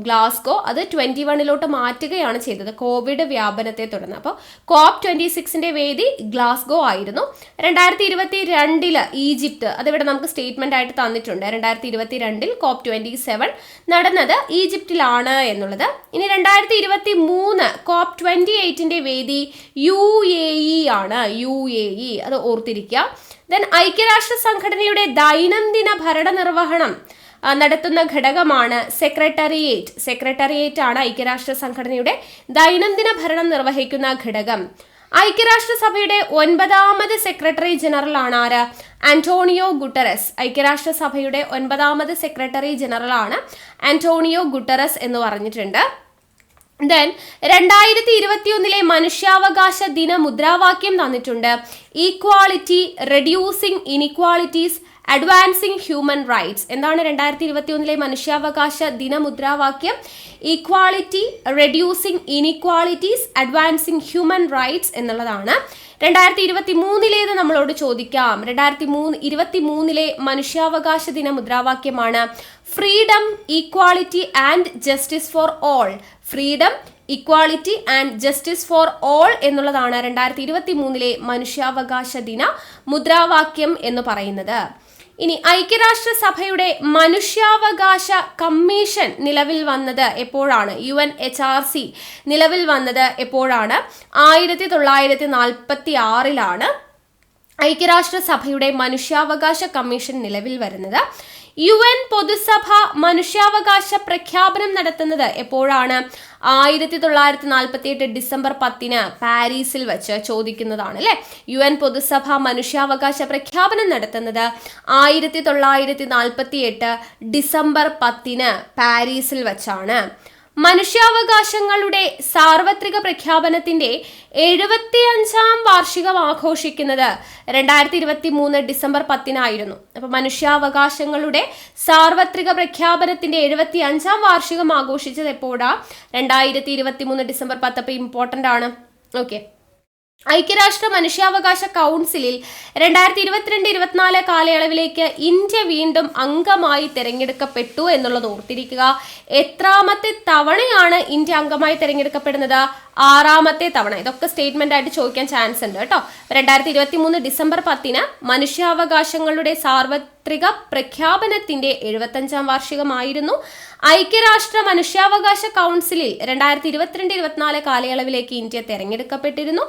അത് 21 മാറ്റുകയാണ് ചെയ്തത് കോവിഡ് വ്യാപനത്തെ തുടർന്ന്. അപ്പോൾ COP26 വേദി ഗ്ലാസ്ഗോ ആയിരുന്നു. 2022 ഈജിപ്ത്, അതിവിടെ നമുക്ക് സ്റ്റേറ്റ്മെന്റ് ആയിട്ട് തന്നിട്ടുണ്ട്. 2022 COP27 നടന്നത് ഈജിപ്തിലാണ് എന്നുള്ളത്. ഇനി 2023 COP28 വേദി UAE ആണ്. അത് ഓർത്തിരിക്കുക. ഐക്യരാഷ്ട്ര സംഘടനയുടെ ദൈനംദിന ഭരണനിർവഹണം നടത്തുന്ന ഘടകമാണ് സെക്രട്ടേറിയറ്റ് ആണ് ഐക്യരാഷ്ട്ര സംഘടനയുടെ ദൈനംദിന ഭരണം നിർവഹിക്കുന്ന ഘടകം. ഐക്യരാഷ്ട്രസഭയുടെ 9ാമത് സെക്രട്ടറി ജനറൽ ആണ് ആര്? Antonio Guterres. ഐക്യരാഷ്ട്രസഭയുടെ 9ാമത് സെക്രട്ടറി ജനറൽ ആണ് അന്റോണിയോ ഗുട്ടറസ് എന്ന് പറഞ്ഞിട്ടുണ്ട്. 2021 മനുഷ്യാവകാശ ദിന മുദ്രാവാക്യം തന്നിട്ടുണ്ട്. Equality, reducing inequalities, advancing human rights. എന്താണ് 2021 മനുഷ്യാവകാശ ദിന മുദ്രാവാക്യം? Equality, reducing inequalities, advancing human rights എന്നുള്ളതാണ്. 2023 നമ്മളോട് ചോദിക്കാം. 2023 മനുഷ്യാവകാശ ദിന മുദ്രാവാക്യമാണ് freedom, equality and justice for all. Freedom, equality and justice for all എന്നുള്ളതാണ് 2023 മനുഷ്യാവകാശ ദിന മുദ്രാവാക്യം എന്ന് പറയുന്നത്. ഇനി ഐക്യരാഷ്ട്രസഭയുടെ മനുഷ്യാവകാശ കമ്മീഷൻ നിലവിൽ വന്നത് എപ്പോഴാണ്? UNHRC നിലവിൽ വന്നത് എപ്പോഴാണ്? 1946 ഐക്യരാഷ്ട്രസഭയുടെ മനുഷ്യാവകാശ കമ്മീഷൻ നിലവിൽ വരുന്നത്. UN പൊതുസഭ മനുഷ്യാവകാശ പ്രഖ്യാപനം നടത്തുന്നത് എപ്പോഴാണ്? 1948 ഡിസംബർ 10 പാരീസിൽ വെച്ച് ചോദിക്കുന്നതാണ് അല്ലെ. UN പൊതുസഭ മനുഷ്യാവകാശ പ്രഖ്യാപനം നടത്തുന്നത് 1948 ഡിസംബർ 10 പാരീസിൽ വെച്ചാണ്. മനുഷ്യാവകാശങ്ങളുടെ സാർവത്രിക പ്രഖ്യാപനത്തിന്റെ 75ാം വാർഷികം ആഘോഷിക്കുന്നത് 2023 ഡിസംബർ 10 അപ്പൊ മനുഷ്യാവകാശങ്ങളുടെ സാർവത്രിക പ്രഖ്യാപനത്തിന്റെ 75ാം വാർഷികം ആഘോഷിച്ചത് എപ്പോഴാ? 2023 ഡിസംബർ 10. അപ്പൊ ഇമ്പോർട്ടന്റ് ആണ്. ഓക്കെ. ഐക്യരാഷ്ട്ര മനുഷ്യാവകാശ കൗൺസിലിൽ 2022-24 കാലയളവിലേക്ക് ഇന്ത്യ വീണ്ടും അംഗമായി തിരഞ്ഞെടുക്കപ്പെട്ടു എന്നുള്ളത് ഓർത്തിരിക്കുക. എത്രാമത്തെ തവണയാണ് ഇന്ത്യ അംഗമായി തിരഞ്ഞെടുക്കപ്പെടുന്നത്? 6ാമത്തെ തവണ. ഇതൊക്കെ സ്റ്റേറ്റ്മെന്റ് ആയിട്ട് ചോദിക്കാൻ ചാൻസ് ഉണ്ട് കേട്ടോ. 2023 ഡിസംബർ 10 മനുഷ്യാവകാശങ്ങളുടെ സാർവത്രിക പ്രഖ്യാപനത്തിന്റെ 75ാം വാർഷികമായിരുന്നു. ഐക്യരാഷ്ട്ര മനുഷ്യാവകാശ കൗൺസിലിൽ 2022-24 കാലയളവിലേക്ക് ഇന്ത്യ തിരഞ്ഞെടുക്കപ്പെട്ടിരുന്നു.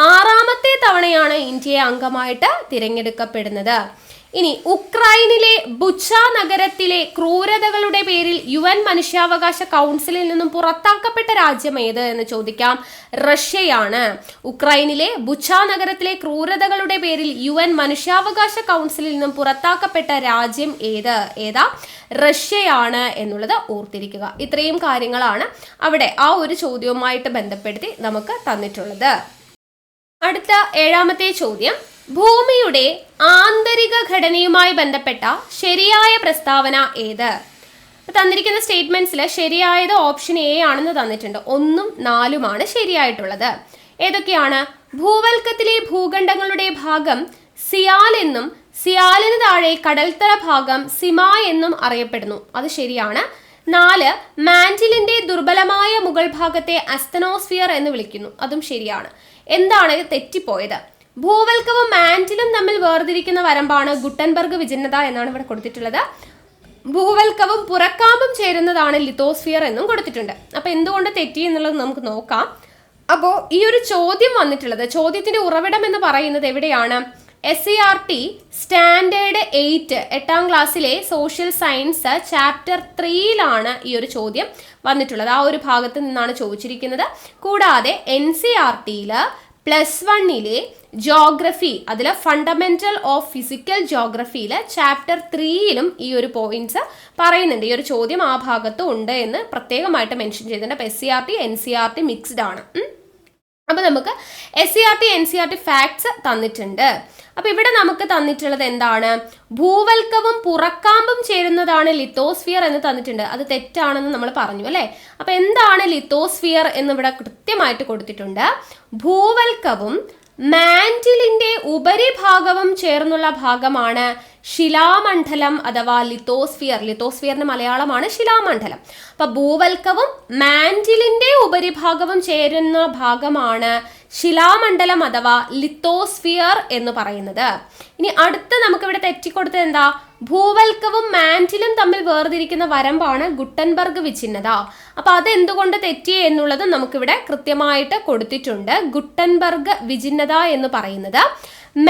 6ാമത്തെ തവണയാണ് ഇന്ത്യയെ അംഗമായിട്ട് തിരഞ്ഞെടുക്കപ്പെടുന്നത്. ഇനി ഉക്രൈനിലെ ബുച്ച നഗരത്തിലെ ക്രൂരതകളുടെ പേരിൽ UN മനുഷ്യാവകാശ കൗൺസിലിൽ നിന്നും പുറത്താക്കപ്പെട്ട രാജ്യം ഏത് എന്ന് ചോദിക്കാം. റഷ്യയാണ്. ഉക്രൈനിലെ ബുച്ച നഗരത്തിലെ ക്രൂരതകളുടെ പേരിൽ UN മനുഷ്യാവകാശ കൗൺസിലിൽ നിന്നും പുറത്താക്കപ്പെട്ട രാജ്യം ഏതാ? റഷ്യയാണ് എന്നുള്ളത് ഓർത്തിരിക്കുക. ഇത്രയും കാര്യങ്ങളാണ് അവിടെ ആ ഒരു ചോദ്യവുമായിട്ട് ബന്ധപ്പെടുത്തി നമുക്ക് തന്നിട്ടുള്ളത്. അടുത്ത 7ാമത്തെ ചോദ്യം, ഭൂമിയുടെ ആന്തരിക ഘടനയുമായി ബന്ധപ്പെട്ട ശരിയായ പ്രസ്താവന ഏത്? തന്നിരിക്കുന്ന സ്റ്റേറ്റ്മെന്റ്സിൽ ശരിയായത് ഓപ്ഷൻ എ ആണെന്ന് തന്നിട്ടുണ്ട്. 1ഉം 4ഉമാണ് ശരിയായിട്ടുള്ളത്. ഏതൊക്കെയാണ്? ഭൂവൽക്കത്തിലെ ഭൂഖണ്ഡങ്ങളുടെ ഭാഗം സിയാൽ എന്നും സിയാലിന് താഴെ കടൽത്തറ ഭാഗം സിമ എന്നും അറിയപ്പെടുന്നു. അത് ശരിയാണ്. 4, മാന്റിലിന്റെ ദുർബലമായ മുകൾ ഭാഗത്തെ അസ്തനോസ്ഫിയർ എന്ന് വിളിക്കുന്നു. അതും ശരിയാണ്. എന്താണ് തെറ്റിപ്പോയത്? ഭൂവൽക്കവും മാന്റിലും തമ്മിൽ വേർതിരിക്കുന്ന വരമ്പാണ് ഗുട്ടൻബർഗ് വിജിന്നത എന്നാണ് ഇവിടെ കൊടുത്തിട്ടുള്ളത്. ഭൂവൽക്കവും പുറക്കാമ്പും ചേരുന്നതാണ് ലിത്തോസ്ഫിയർ എന്നും കൊടുത്തിട്ടുണ്ട്. അപ്പൊ എന്തുകൊണ്ട് തെറ്റി എന്നുള്ളത് നമുക്ക് നോക്കാം. അപ്പോൾ ഈ ഒരു ചോദ്യം വന്നിട്ടുള്ളത്, ചോദ്യത്തിന്റെ ഉറവിടം എന്ന് പറയുന്നത് എവിടെയാണ്? SCERT സ്റ്റാൻഡേർഡ് 8 8ാം ക്ലാസ്സിലെ സോഷ്യൽ സയൻസ് ചാപ്റ്റർ 3യിലാണ് ഈ ഒരു ചോദ്യം വന്നിട്ടുള്ളത്. ആ ഒരു ഭാഗത്ത് നിന്നാണ് ചോദിച്ചിരിക്കുന്നത്. കൂടാതെ NCERTയിൽ +1 ജോഗ്രഫി, അതിൽ ഫണ്ടമെന്റൽ ഓഫ് ഫിസിക്കൽ ജോഗ്രഫിയിൽ ചാപ്റ്റർ 3യിലും ഈ ഒരു പോയിന്റ്സ് പറയുന്നുണ്ട്. ഈ ഒരു ചോദ്യം ആ ഭാഗത്തും ഉണ്ട് എന്ന് പ്രത്യേകമായിട്ട് മെൻഷൻ ചെയ്തിട്ടുണ്ട്. അപ്പോൾ SCERT NCERT മിക്സ്ഡ് ആണ്. അപ്പോൾ നമുക്ക് SCERT NCERT ഫാക്ട്സ് തന്നിട്ടുണ്ട്. അപ്പോൾ ഇവിടെ നമുക്ക് തന്നിട്ടുള്ളത് എന്താണ്? ഭൂവൽക്കവും പുറക്കാമ്പും ചേരുന്നതാണ് ലിത്തോസ്ഫിയർ എന്ന് തന്നിട്ടുണ്ട്. അത് തെറ്റാണെന്ന് നമ്മൾ പറഞ്ഞു അല്ലേ? അപ്പോൾ എന്താണ് ലിത്തോസ്ഫിയർ എന്ന് ഇവിടെ കൃത്യമായിട്ട് കൊടുത്തിട്ടുണ്ട്. ഭൂവൽക്കവും മാന്റിലിന്റെ ഉപരിഭാഗവും ചേർന്നുള്ള ഭാഗമാണ് ശിലാമണ്ഡലം അഥവാ ലിത്തോസ്ഫിയർ. ലിത്തോസ്ഫിയറിന്റെ മലയാളമാണ് ശിലാമണ്ഡലം. അപ്പൊ ഭൂവൽക്കവും മാന്റിലിന്റെ ഉപരിഭാഗവും ചേരുന്ന ഭാഗമാണ് ശിലാമണ്ഡലം അഥവാ ലിത്തോസ്ഫിയർ എന്ന് പറയുന്നത്. ഇനി അടുത്ത നമുക്കിവിടെ തെറ്റിക്കൊടുത്തത് എന്താ? ഭൂവൽക്കവും മാന്റിലും തമ്മിൽ വേർതിരിക്കുന്ന വരമ്പാണ് ഗുട്ടൻബർഗ് വിച്ഛിന്നത. അപ്പൊ അതെന്തുകൊണ്ട് തെറ്റി എന്നുള്ളത് നമുക്കിവിടെ കൃത്യമായിട്ട് കൊടുത്തിട്ടുണ്ട്. ഗുട്ടൻബർഗ് വിച്ഛിന്നത എന്ന് പറയുന്നത്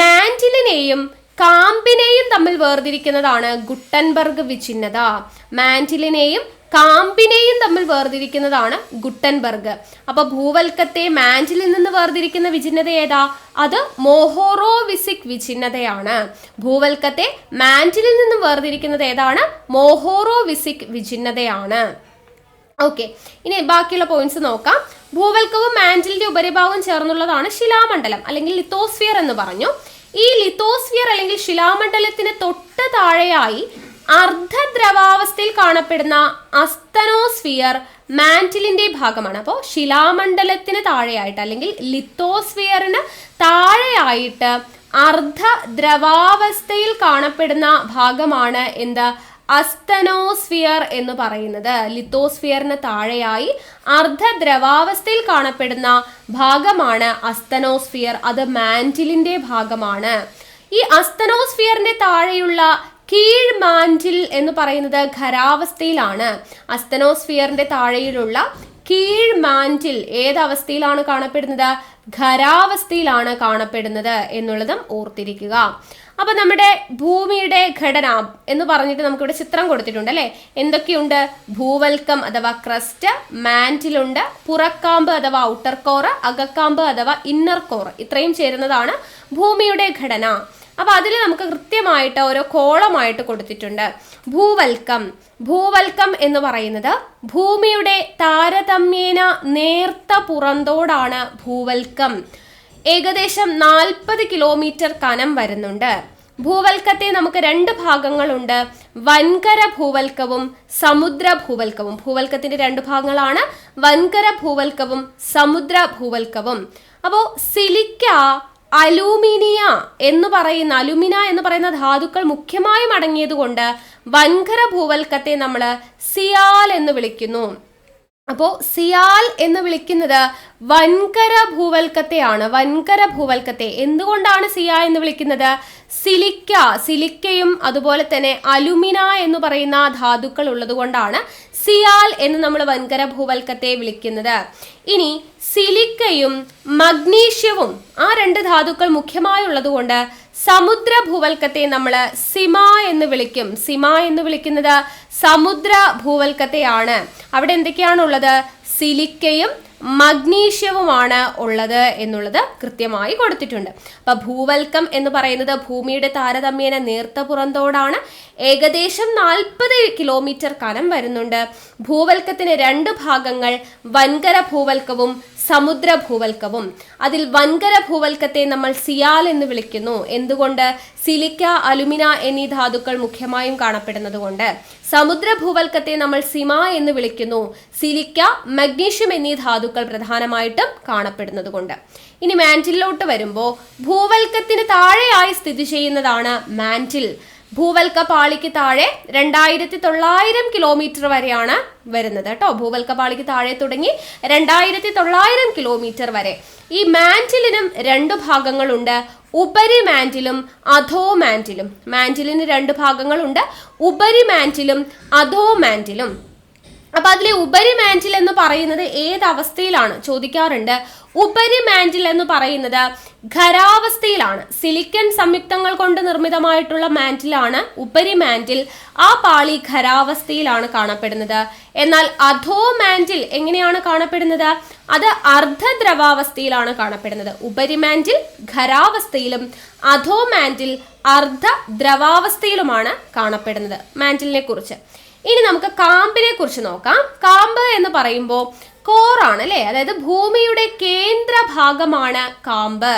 മാന്റിലിനെയും കാമ്പിനെയും തമ്മിൽ വേർതിരിക്കുന്നതാണ് ഗുട്ടൻബർഗ് വിച്ഛിന്നത. മാന്റിലിനെയും കാമ്പിനെയും തമ്മിൽ വേർതിരിക്കുന്നതാണ് ഗുട്ടൻബർഗ്. അപ്പൊ ഭൂവൽക്കത്തെ മാന്റിലിൽ നിന്ന് വേർതിരിക്കുന്ന വിച്ഛിന്നത ഏതാ? അത് മോഹോറോവിസിക് വിച്ഛിന്നതയാണ്. ഭൂവൽക്കത്തെ മാന്റിലിൽ നിന്ന് വേർതിരിക്കുന്നത് ഏതാണ്? മോഹോറോവിസിക് വിച്ഛിന്നതയാണ്. ഓക്കെ, ഇനി ബാക്കിയുള്ള പോയിന്റ്സ് നോക്കാം. ഭൂവൽക്കവും മാന്റിലിന്റെ ഉപരിഭാഗം ചേർന്നുള്ളതാണ് ശിലാമണ്ഡലം അല്ലെങ്കിൽ ലിത്തോസ്ഫിയർ എന്ന് പറഞ്ഞു. ഈ ലിത്തോസ്ഫിയർ അല്ലെങ്കിൽ ശിലാമണ്ഡലത്തിന് തൊട്ട് താഴെയായി അർദ്ധദ്രവാവസ്ഥയിൽ കാണപ്പെടുന്ന അസ്തനോസ്ഫിയർ മാന്റിലിന്റെ ഭാഗമാണ്. അപ്പോൾ ശിലാമണ്ഡലത്തിന് താഴെയായിട്ട് അല്ലെങ്കിൽ ലിത്തോസ്ഫിയറിന് താഴെയായിട്ട് അർദ്ധദ്രവാവസ്ഥയിൽ കാണപ്പെടുന്ന ഭാഗമാണ് എന്ത്? അസ്തനോസ്ഫിയർ എന്ന് പറയുന്നത്. ലിത്തോസ്ഫിയറിന് താഴെയായി അർദ്ധദ്രവാവസ്ഥയിൽ കാണപ്പെടുന്ന ഭാഗമാണ് അസ്തനോസ്ഫിയർ. അത് മാന്റിലിന്റെ ഭാഗമാണ്. ഈ അസ്തനോസ്ഫിയറിന്റെ താഴെയുള്ള കീഴ് മാന്റിൽ എന്ന് പറയുന്നത് ഖരാവസ്ഥയിലാണ്. അസ്തനോസ്ഫിയറിന്റെ താഴെയുള്ള കീഴ് മാന്റിൽ ഏതവസ്ഥയിലാണ് കാണപ്പെടുന്നത്? ഖരാവസ്ഥയിലാണ് കാണപ്പെടുന്നത് എന്നുള്ളതും ഓർത്തിരിക്കുക. അപ്പൊ നമ്മുടെ ഭൂമിയുടെ ഘടന എന്ന് പറഞ്ഞിട്ട് നമുക്കിവിടെ ചിത്രം കൊടുത്തിട്ടുണ്ട് അല്ലെ? എന്തൊക്കെയുണ്ട്? ഭൂവൽക്കം അഥവാ ക്രസ്റ്റ്, മാന്റിലുണ്ട്, പുറക്കാമ്പ് അഥവാ ഔട്ടർ കോർ, അകക്കാമ്പ് അഥവാ ഇന്നർ കോർ. ഇത്രയും ചേരുന്നതാണ് ഭൂമിയുടെ ഘടന. അപ്പൊ അതിൽ നമുക്ക് കൃത്യമായിട്ട് ഓരോ കോളമായിട്ട് കൊടുത്തിട്ടുണ്ട്. ഭൂവൽക്കം എന്ന് പറയുന്നത് ഭൂമിയുടെ താരതമ്യേന നേർത്ത പുറന്തോടാണ് ഭൂവൽക്കം. ഏകദേശം 40 കിലോമീറ്റർ കനം വരുന്നുണ്ട്. ഭൂവൽക്കത്തെ നമുക്ക് 2 ഭാഗങ്ങളുണ്ട്. വൻകര ഭൂവൽക്കവും സമുദ്ര ഭൂവൽക്കവും. ഭൂവൽക്കത്തിന്റെ 2 ഭാഗങ്ങളാണ് വൻകര ഭൂവൽക്കവും സമുദ്ര ഭൂവൽക്കവും. അപ്പോൾ സിലിക്ക, അലൂമിന എന്ന് പറയുന്ന ധാതുക്കൾ മുഖ്യമായും അടങ്ങിയത് കൊണ്ട് വൻകര ഭൂവൽക്കത്തെ നമ്മൾ സിയാൽ എന്ന് വിളിക്കുന്നു. അപ്പോൾ സിയാൽ എന്ന് വിളിക്കുന്നത് വൻകര ഭൂവൽക്കത്തെയാണ്. വൻകര ഭൂവൽക്കത്തെ എന്തുകൊണ്ടാണ് സിയ എന്ന് വിളിക്കുന്നത്? സിലിക്കയും അതുപോലെ തന്നെ അലുമിന എന്ന് പറയുന്ന ധാതുക്കൾ ഉള്ളത് കൊണ്ടാണ് സിയാൽ എന്ന് നമ്മൾ വൻകര ഭൂവൽക്കത്തെ വിളിക്കുന്നത്. ഇനി സിലിക്കയും മഗ്നീഷ്യവും ആ രണ്ട് ധാതുക്കൾ മുഖ്യമായുള്ളത് കൊണ്ട് സമുദ്ര ഭൂവൽക്കത്തെ നമ്മൾ സിമ എന്ന് വിളിക്കും. സിമ എന്ന് വിളിക്കുന്നത് സമുദ്ര ഭൂവൽക്കത്തെയാണ്. അവിടെ എന്തൊക്കെയാണുള്ളത്? സിലിക്കയും മഗ്നീഷ്യവുമാണ് ഉള്ളത് എന്നുള്ളത് കൃത്യമായി കൊടുത്തിട്ടുണ്ട്. അപ്പൊ ഭൂവൽക്കം എന്ന് പറയുന്നത് ഭൂമിയുടെ താരതമ്യേന നേർത്ത പുറന്തോടാണ്. ഏകദേശം 40 കിലോമീറ്റർ കനം വരുന്നുണ്ട്. ഭൂവൽക്കത്തിന് 2 ഭാഗങ്ങൾ, വൻകര ഭൂവൽക്കവും സമുദ്ര ഭൂവൽക്കവും. അതിൽ വൻകര ഭൂവൽക്കത്തെ നമ്മൾ സിയാൽ എന്ന് വിളിക്കുന്നു. എന്തുകൊണ്ട്? സിലിക്ക, അലുമിന എന്നീ ധാതുക്കൾ മുഖ്യമായും കാണപ്പെടുന്നത് കൊണ്ട്. സമുദ്ര ഭൂവൽക്കത്തെ നമ്മൾ സിമ എന്ന് വിളിക്കുന്നു. സിലിക്ക, മഗ്നീഷ്യം എന്നീ ധാതുക്കൾ പ്രധാനമായിട്ടും കാണപ്പെടുന്നത് കൊണ്ട്. ഇനി മാന്റിലോട്ട് വരുമ്പോൾ ഭൂവൽക്കത്തിന് താഴെയായി സ്ഥിതി ചെയ്യുന്നതാണ് മാന്റിൽ. ഭൂവൽക്ക പാളിക്ക് താഴെ 2900 കിലോമീറ്റർ വരെയാണ് വരുന്നത് കേട്ടോ. ഭൂവൽക്ക പാളിക്ക് താഴെ തുടങ്ങി 2900 കിലോമീറ്റർ വരെ. ഈ മാന്റിലിനും 2 ഭാഗങ്ങളുണ്ട്, ഉപരി മാന്റിലും അധോ മാന്റിലും. മാന്റിലിന് 2 ഭാഗങ്ങളുണ്ട്, ഉപരി മാന്റിലും അധോ മാന്റിലും. അപ്പൊ അതിലെ ഉപരി മാന്റിൽ എന്ന് പറയുന്നത് ഏത് അവസ്ഥയിലാണ് ചോദിക്കാറുണ്ട്. ഉപരി മാന്റിൽ എന്ന് പറയുന്നത് ഖരാവസ്ഥയിലാണ്. സിലിക്കൺ സംയുക്തങ്ങൾ കൊണ്ട് നിർമ്മിതമായിട്ടുള്ള മാന്റിലാണ് ഉപരി മാന്റിൽ. ആ പാളി ഖരാവസ്ഥയിലാണ് കാണപ്പെടുന്നത്. എന്നാൽ അധോ മാന്റിൽ എങ്ങനെയാണ് കാണപ്പെടുന്നത്? അത് അർദ്ധദ്രവാവസ്ഥയിലാണ് കാണപ്പെടുന്നത്. ഉപരി മാന്റിൽ ഖരാവസ്ഥയിലും അധോ മാന്റിൽ അർദ്ധദ്രവാവസ്ഥയിലുമാണ് കാണപ്പെടുന്നത്. മാന്റിലിനെ കുറിച്ച് ഇനി നമുക്ക് കാമ്പിനെ കുറിച്ച് നോക്കാം. കാമ്പ് എന്ന് പറയുമ്പോൾ കോറാണ് അല്ലേ, അതായത് ഭൂമിയുടെ കേന്ദ്ര ഭാഗമാണ് കാമ്പ്.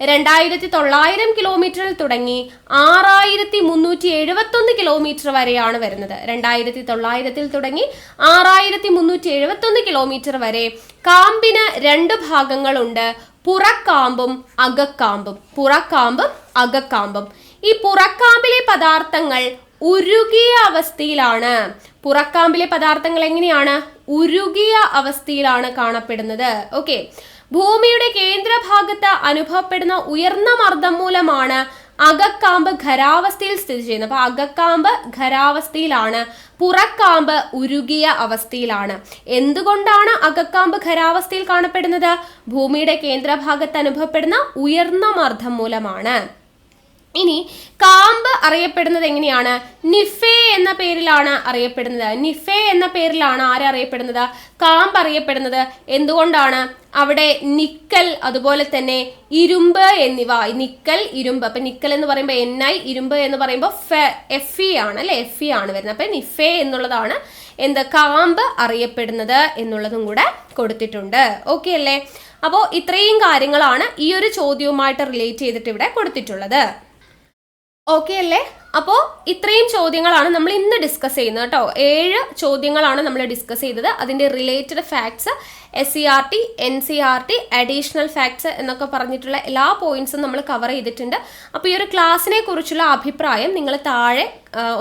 2900 കിലോമീറ്ററിൽ തുടങ്ങി 6371 കിലോമീറ്റർ വരെയാണ് വരുന്നത്. 2900 തുടങ്ങി 6371 കിലോമീറ്റർ വരെ. കാമ്പിന് 2 ഭാഗങ്ങളുണ്ട്, പുറക്കാമ്പും അകക്കാമ്പും. പുറക്കാമ്പും അകക്കാമ്പും. ഈ പുറക്കാമ്പിലെ പദാർത്ഥങ്ങൾ ഉരുകിയ അവസ്ഥയിലാണ്. പുറക്കാമ്പിലെ പദാർത്ഥങ്ങൾ എങ്ങനെയാണ്? ഉരുകിയ അവസ്ഥയിലാണ് കാണപ്പെടുന്നത്. ഓക്കെ, ഭൂമിയുടെ കേന്ദ്രഭാഗത്ത് അനുഭവപ്പെടുന്ന ഉയർന്ന മർദ്ദം മൂലമാണ് അകക്കാമ്പ് ഖരാവസ്ഥയിൽ സ്ഥിതി ചെയ്യുന്നത്. അപ്പൊ അകക്കാമ്പ് ഖരാവസ്ഥയിലാണ്, പുറക്കാമ്പ് ഉരുകിയ അവസ്ഥയിലാണ്. എന്തുകൊണ്ടാണ് അകക്കാമ്പ് ഖരാവസ്ഥയിൽ കാണപ്പെടുന്നത്? ഭൂമിയുടെ കേന്ദ്രഭാഗത്ത് അനുഭവപ്പെടുന്ന ഉയർന്ന മർദ്ദം മൂലമാണ്. ഇനി കാമ്പ് അറിയപ്പെടുന്നത് എങ്ങനെയാണ്? നിഫെ എന്ന പേരിലാണ് അറിയപ്പെടുന്നത്. നിഫെ എന്ന പേരിലാണ് ആരറിയപ്പെടുന്നത്? കാമ്പ് അറിയപ്പെടുന്നത്. എന്തുകൊണ്ടാണ്? അവിടെ നിക്കൽ, അതുപോലെ തന്നെ ഇരുമ്പ് എന്നിവ. നിക്കൽ, ഇരുമ്പ്. അപ്പൊ നിക്കൽ എന്ന് പറയുമ്പോൾ Ni, ഇരുമ്പ് എന്ന് പറയുമ്പോൾ Fe ആണ് അല്ലെ, Fe ആണ് വരുന്നത്. അപ്പൊ നിഫെ എന്നുള്ളതാണ് കാമ്പ് അറിയപ്പെടുന്നത് എന്നുള്ളതും കൂടെ കൊടുത്തിട്ടുണ്ട്. ഓക്കെ അല്ലേ? അപ്പോൾ ഇത്രയും കാര്യങ്ങളാണ് ഈ ഒരു ചോദ്യവുമായിട്ട് റിലേറ്റ് ചെയ്തിട്ട് ഇവിടെ കൊടുത്തിട്ടുള്ളത്. ഓക്കെ അല്ലേ? അപ്പോൾ ഇത്രയും ചോദ്യങ്ങളാണ് നമ്മൾ ഇന്ന് ഡിസ്കസ് ചെയ്യുന്നത് കേട്ടോ. 7 ചോദ്യങ്ങളാണ് നമ്മൾ ഡിസ്കസ് ചെയ്തത്. അതിൻ്റെ related facts, SCERT, NCERT, additional facts എന്നൊക്കെ പറഞ്ഞിട്ടുള്ള എല്ലാ പോയിന്റ്സും നമ്മൾ കവർ ചെയ്തിട്ടുണ്ട്. അപ്പോൾ ഈ ഒരു ക്ലാസ്സിനെ കുറിച്ചുള്ള അഭിപ്രായം നിങ്ങൾ താഴെ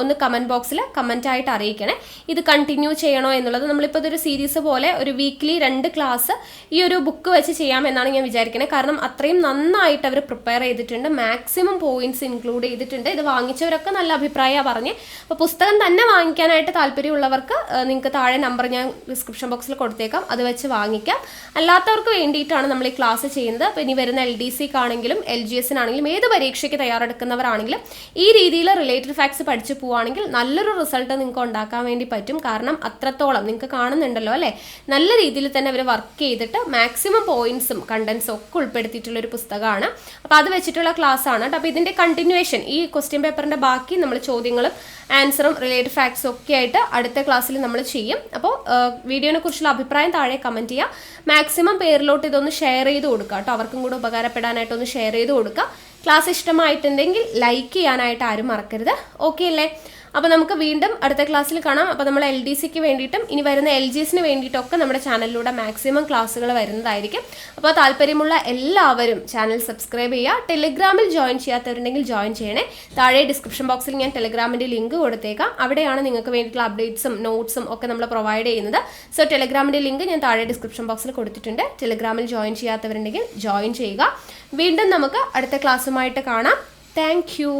ഒന്ന് കമൻറ്റ് ബോക്സിൽ കമൻറ്റായിട്ട് അറിയിക്കണേ. ഇത് കണ്ടിന്യൂ ചെയ്യണോ എന്നുള്ളത്. നമ്മളിപ്പോൾ ഇതൊരു സീരീസ് പോലെ ഒരു വീക്ക്ലി 2 ക്ലാസ് ഈ ഒരു ബുക്ക് വെച്ച് ചെയ്യാമെന്നാണ് ഞാൻ വിചാരിക്കുന്നത്. കാരണം അത്രയും നന്നായിട്ട് അവർ പ്രിപ്പയർ ചെയ്തിട്ടുണ്ട്, മാക്സിമം പോയിന്റ്സ് ഇൻക്ലൂഡ് ചെയ്തിട്ടുണ്ട്. ഇത് വാങ്ങിച്ചവരൊക്കെ നല്ല അഭിപ്രായമാണ് പറഞ്ഞ്. അപ്പോൾ പുസ്തകം തന്നെ വാങ്ങിക്കാനായിട്ട് താല്പര്യമുള്ളവർക്ക് നിങ്ങൾക്ക് താഴെ നമ്പർ ഞാൻ ഡിസ്ക്രിപ്ഷൻ ബോക്സിൽ കൊടുത്തേക്കാം, അത് വെച്ച് വാങ്ങിക്കാം. അല്ലാത്തവർക്ക് വേണ്ടിയിട്ടാണ് നമ്മൾ ഈ ക്ലാസ് ചെയ്യുന്നത്. അപ്പോൾ ഇനി വരുന്ന LDCക്കാണെങ്കിലും LGSനാണെങ്കിലും ഏത് പരീക്ഷയ്ക്ക് തയ്യാറെടുക്കുന്നവരാണെങ്കിലും ഈ രീതിയിൽ റിലേറ്റഡ് ഫാക്ട്സ് പഠിച്ചു പോവുകയാണെങ്കിൽ നല്ലൊരു റിസൾട്ട് നിങ്ങൾക്ക് ഉണ്ടാക്കാൻ വേണ്ടി പറ്റും. കാരണം അത്രത്തോളം നിങ്ങൾക്ക് കാണുന്നുണ്ടല്ലോ അല്ലേ, നല്ല രീതിയിൽ തന്നെ അവർ വർക്ക് ചെയ്തിട്ട് മാക്സിമം പോയിന്റ്സും കണ്ടൻസും ഒക്കെ ഉൾപ്പെടുത്തിയിട്ടുള്ള ഒരു പുസ്തകമാണ്. അപ്പോൾ അത് വെച്ചിട്ടുള്ള ക്ലാസ് ആണ്. അപ്പോൾ ഇതിൻ്റെ കണ്ടിന്യൂവേഷൻ, ഈ ക്വസ്റ്റ്യൻ പേപ്പറിൻ്റെ ബാക്കി നമ്മൾ ചോദ്യങ്ങളും ആൻസറും റിലേറ്റഡ് ഫാക്ട്സും ഒക്കെ ആയിട്ട് അടുത്ത ക്ലാസ്സിൽ നമ്മൾ ചെയ്യും. അപ്പോൾ വീഡിയോനെ കുറിച്ചുള്ള അഭിപ്രായം താഴെ കമൻറ്റ് ചെയ്യുക. മാക്സിമം പേരിലോട്ട് ഇതൊന്ന് ഷെയർ ചെയ്ത് കൊടുക്കുക കേട്ടോ. അവർക്കും കൂടെ ഉപകാരപ്പെടാനായിട്ടൊന്ന് ഷെയർ ചെയ്ത് കൊടുക്കുക. ക്ലാസ് ഇഷ്ടമായിട്ടുണ്ടെങ്കിൽ ലൈക്ക് ചെയ്യാനായിട്ട് ആരും മറക്കരുത്. ഓക്കെ അല്ലേ? അപ്പോൾ നമുക്ക് വീണ്ടും അടുത്ത ക്ലാസ്സിൽ കാണാം. അപ്പോൾ നമ്മൾ LDCക്ക് വേണ്ടിയിട്ടും ഇനി വരുന്ന LGSന് വേണ്ടിയിട്ടൊക്കെ നമ്മുടെ ചാനലിലൂടെ മാക്സിമം ക്ലാസ്സുകൾ വരുന്നതായിരിക്കും. അപ്പോൾ താല്പര്യമുള്ള എല്ലാവരും ചാനൽ സബ്സ്ക്രൈബ് ചെയ്യുക. ടെലിഗ്രാമിൽ ജോയിൻ ചെയ്യാത്തവരുണ്ടെങ്കിൽ ജോയിൻ ചെയ്യണേ. താഴെ ഡിസ്ക്രിപ്ഷൻ ബോക്സിൽ ഞാൻ ടെലിഗ്രാമിൻ്റെ ലിങ്ക് കൊടുത്തേക്കാം. അവിടെയാണ് നിങ്ങൾക്ക് വേണ്ടിയിട്ടുള്ള അപ്ഡേറ്റ്സും നോട്ട്സും ഒക്കെ നമ്മൾ പ്രൊവൈഡ് ചെയ്യുന്നത്. സോ ടെലിഗ്രാമിൻ്റെ ലിങ്ക് ഞാൻ താഴെ ഡിസ്ക്രിപ്ഷൻ ബോക്സിൽ കൊടുത്തിട്ടുണ്ട്. ടെലിഗ്രാമിൽ ജോയിൻ ചെയ്യാത്തവരുണ്ടെങ്കിൽ ജോയിൻ ചെയ്യുക. വീണ്ടും നമുക്ക് അടുത്ത ക്ലാസ്സുമായിട്ട് കാണാം. Thank you.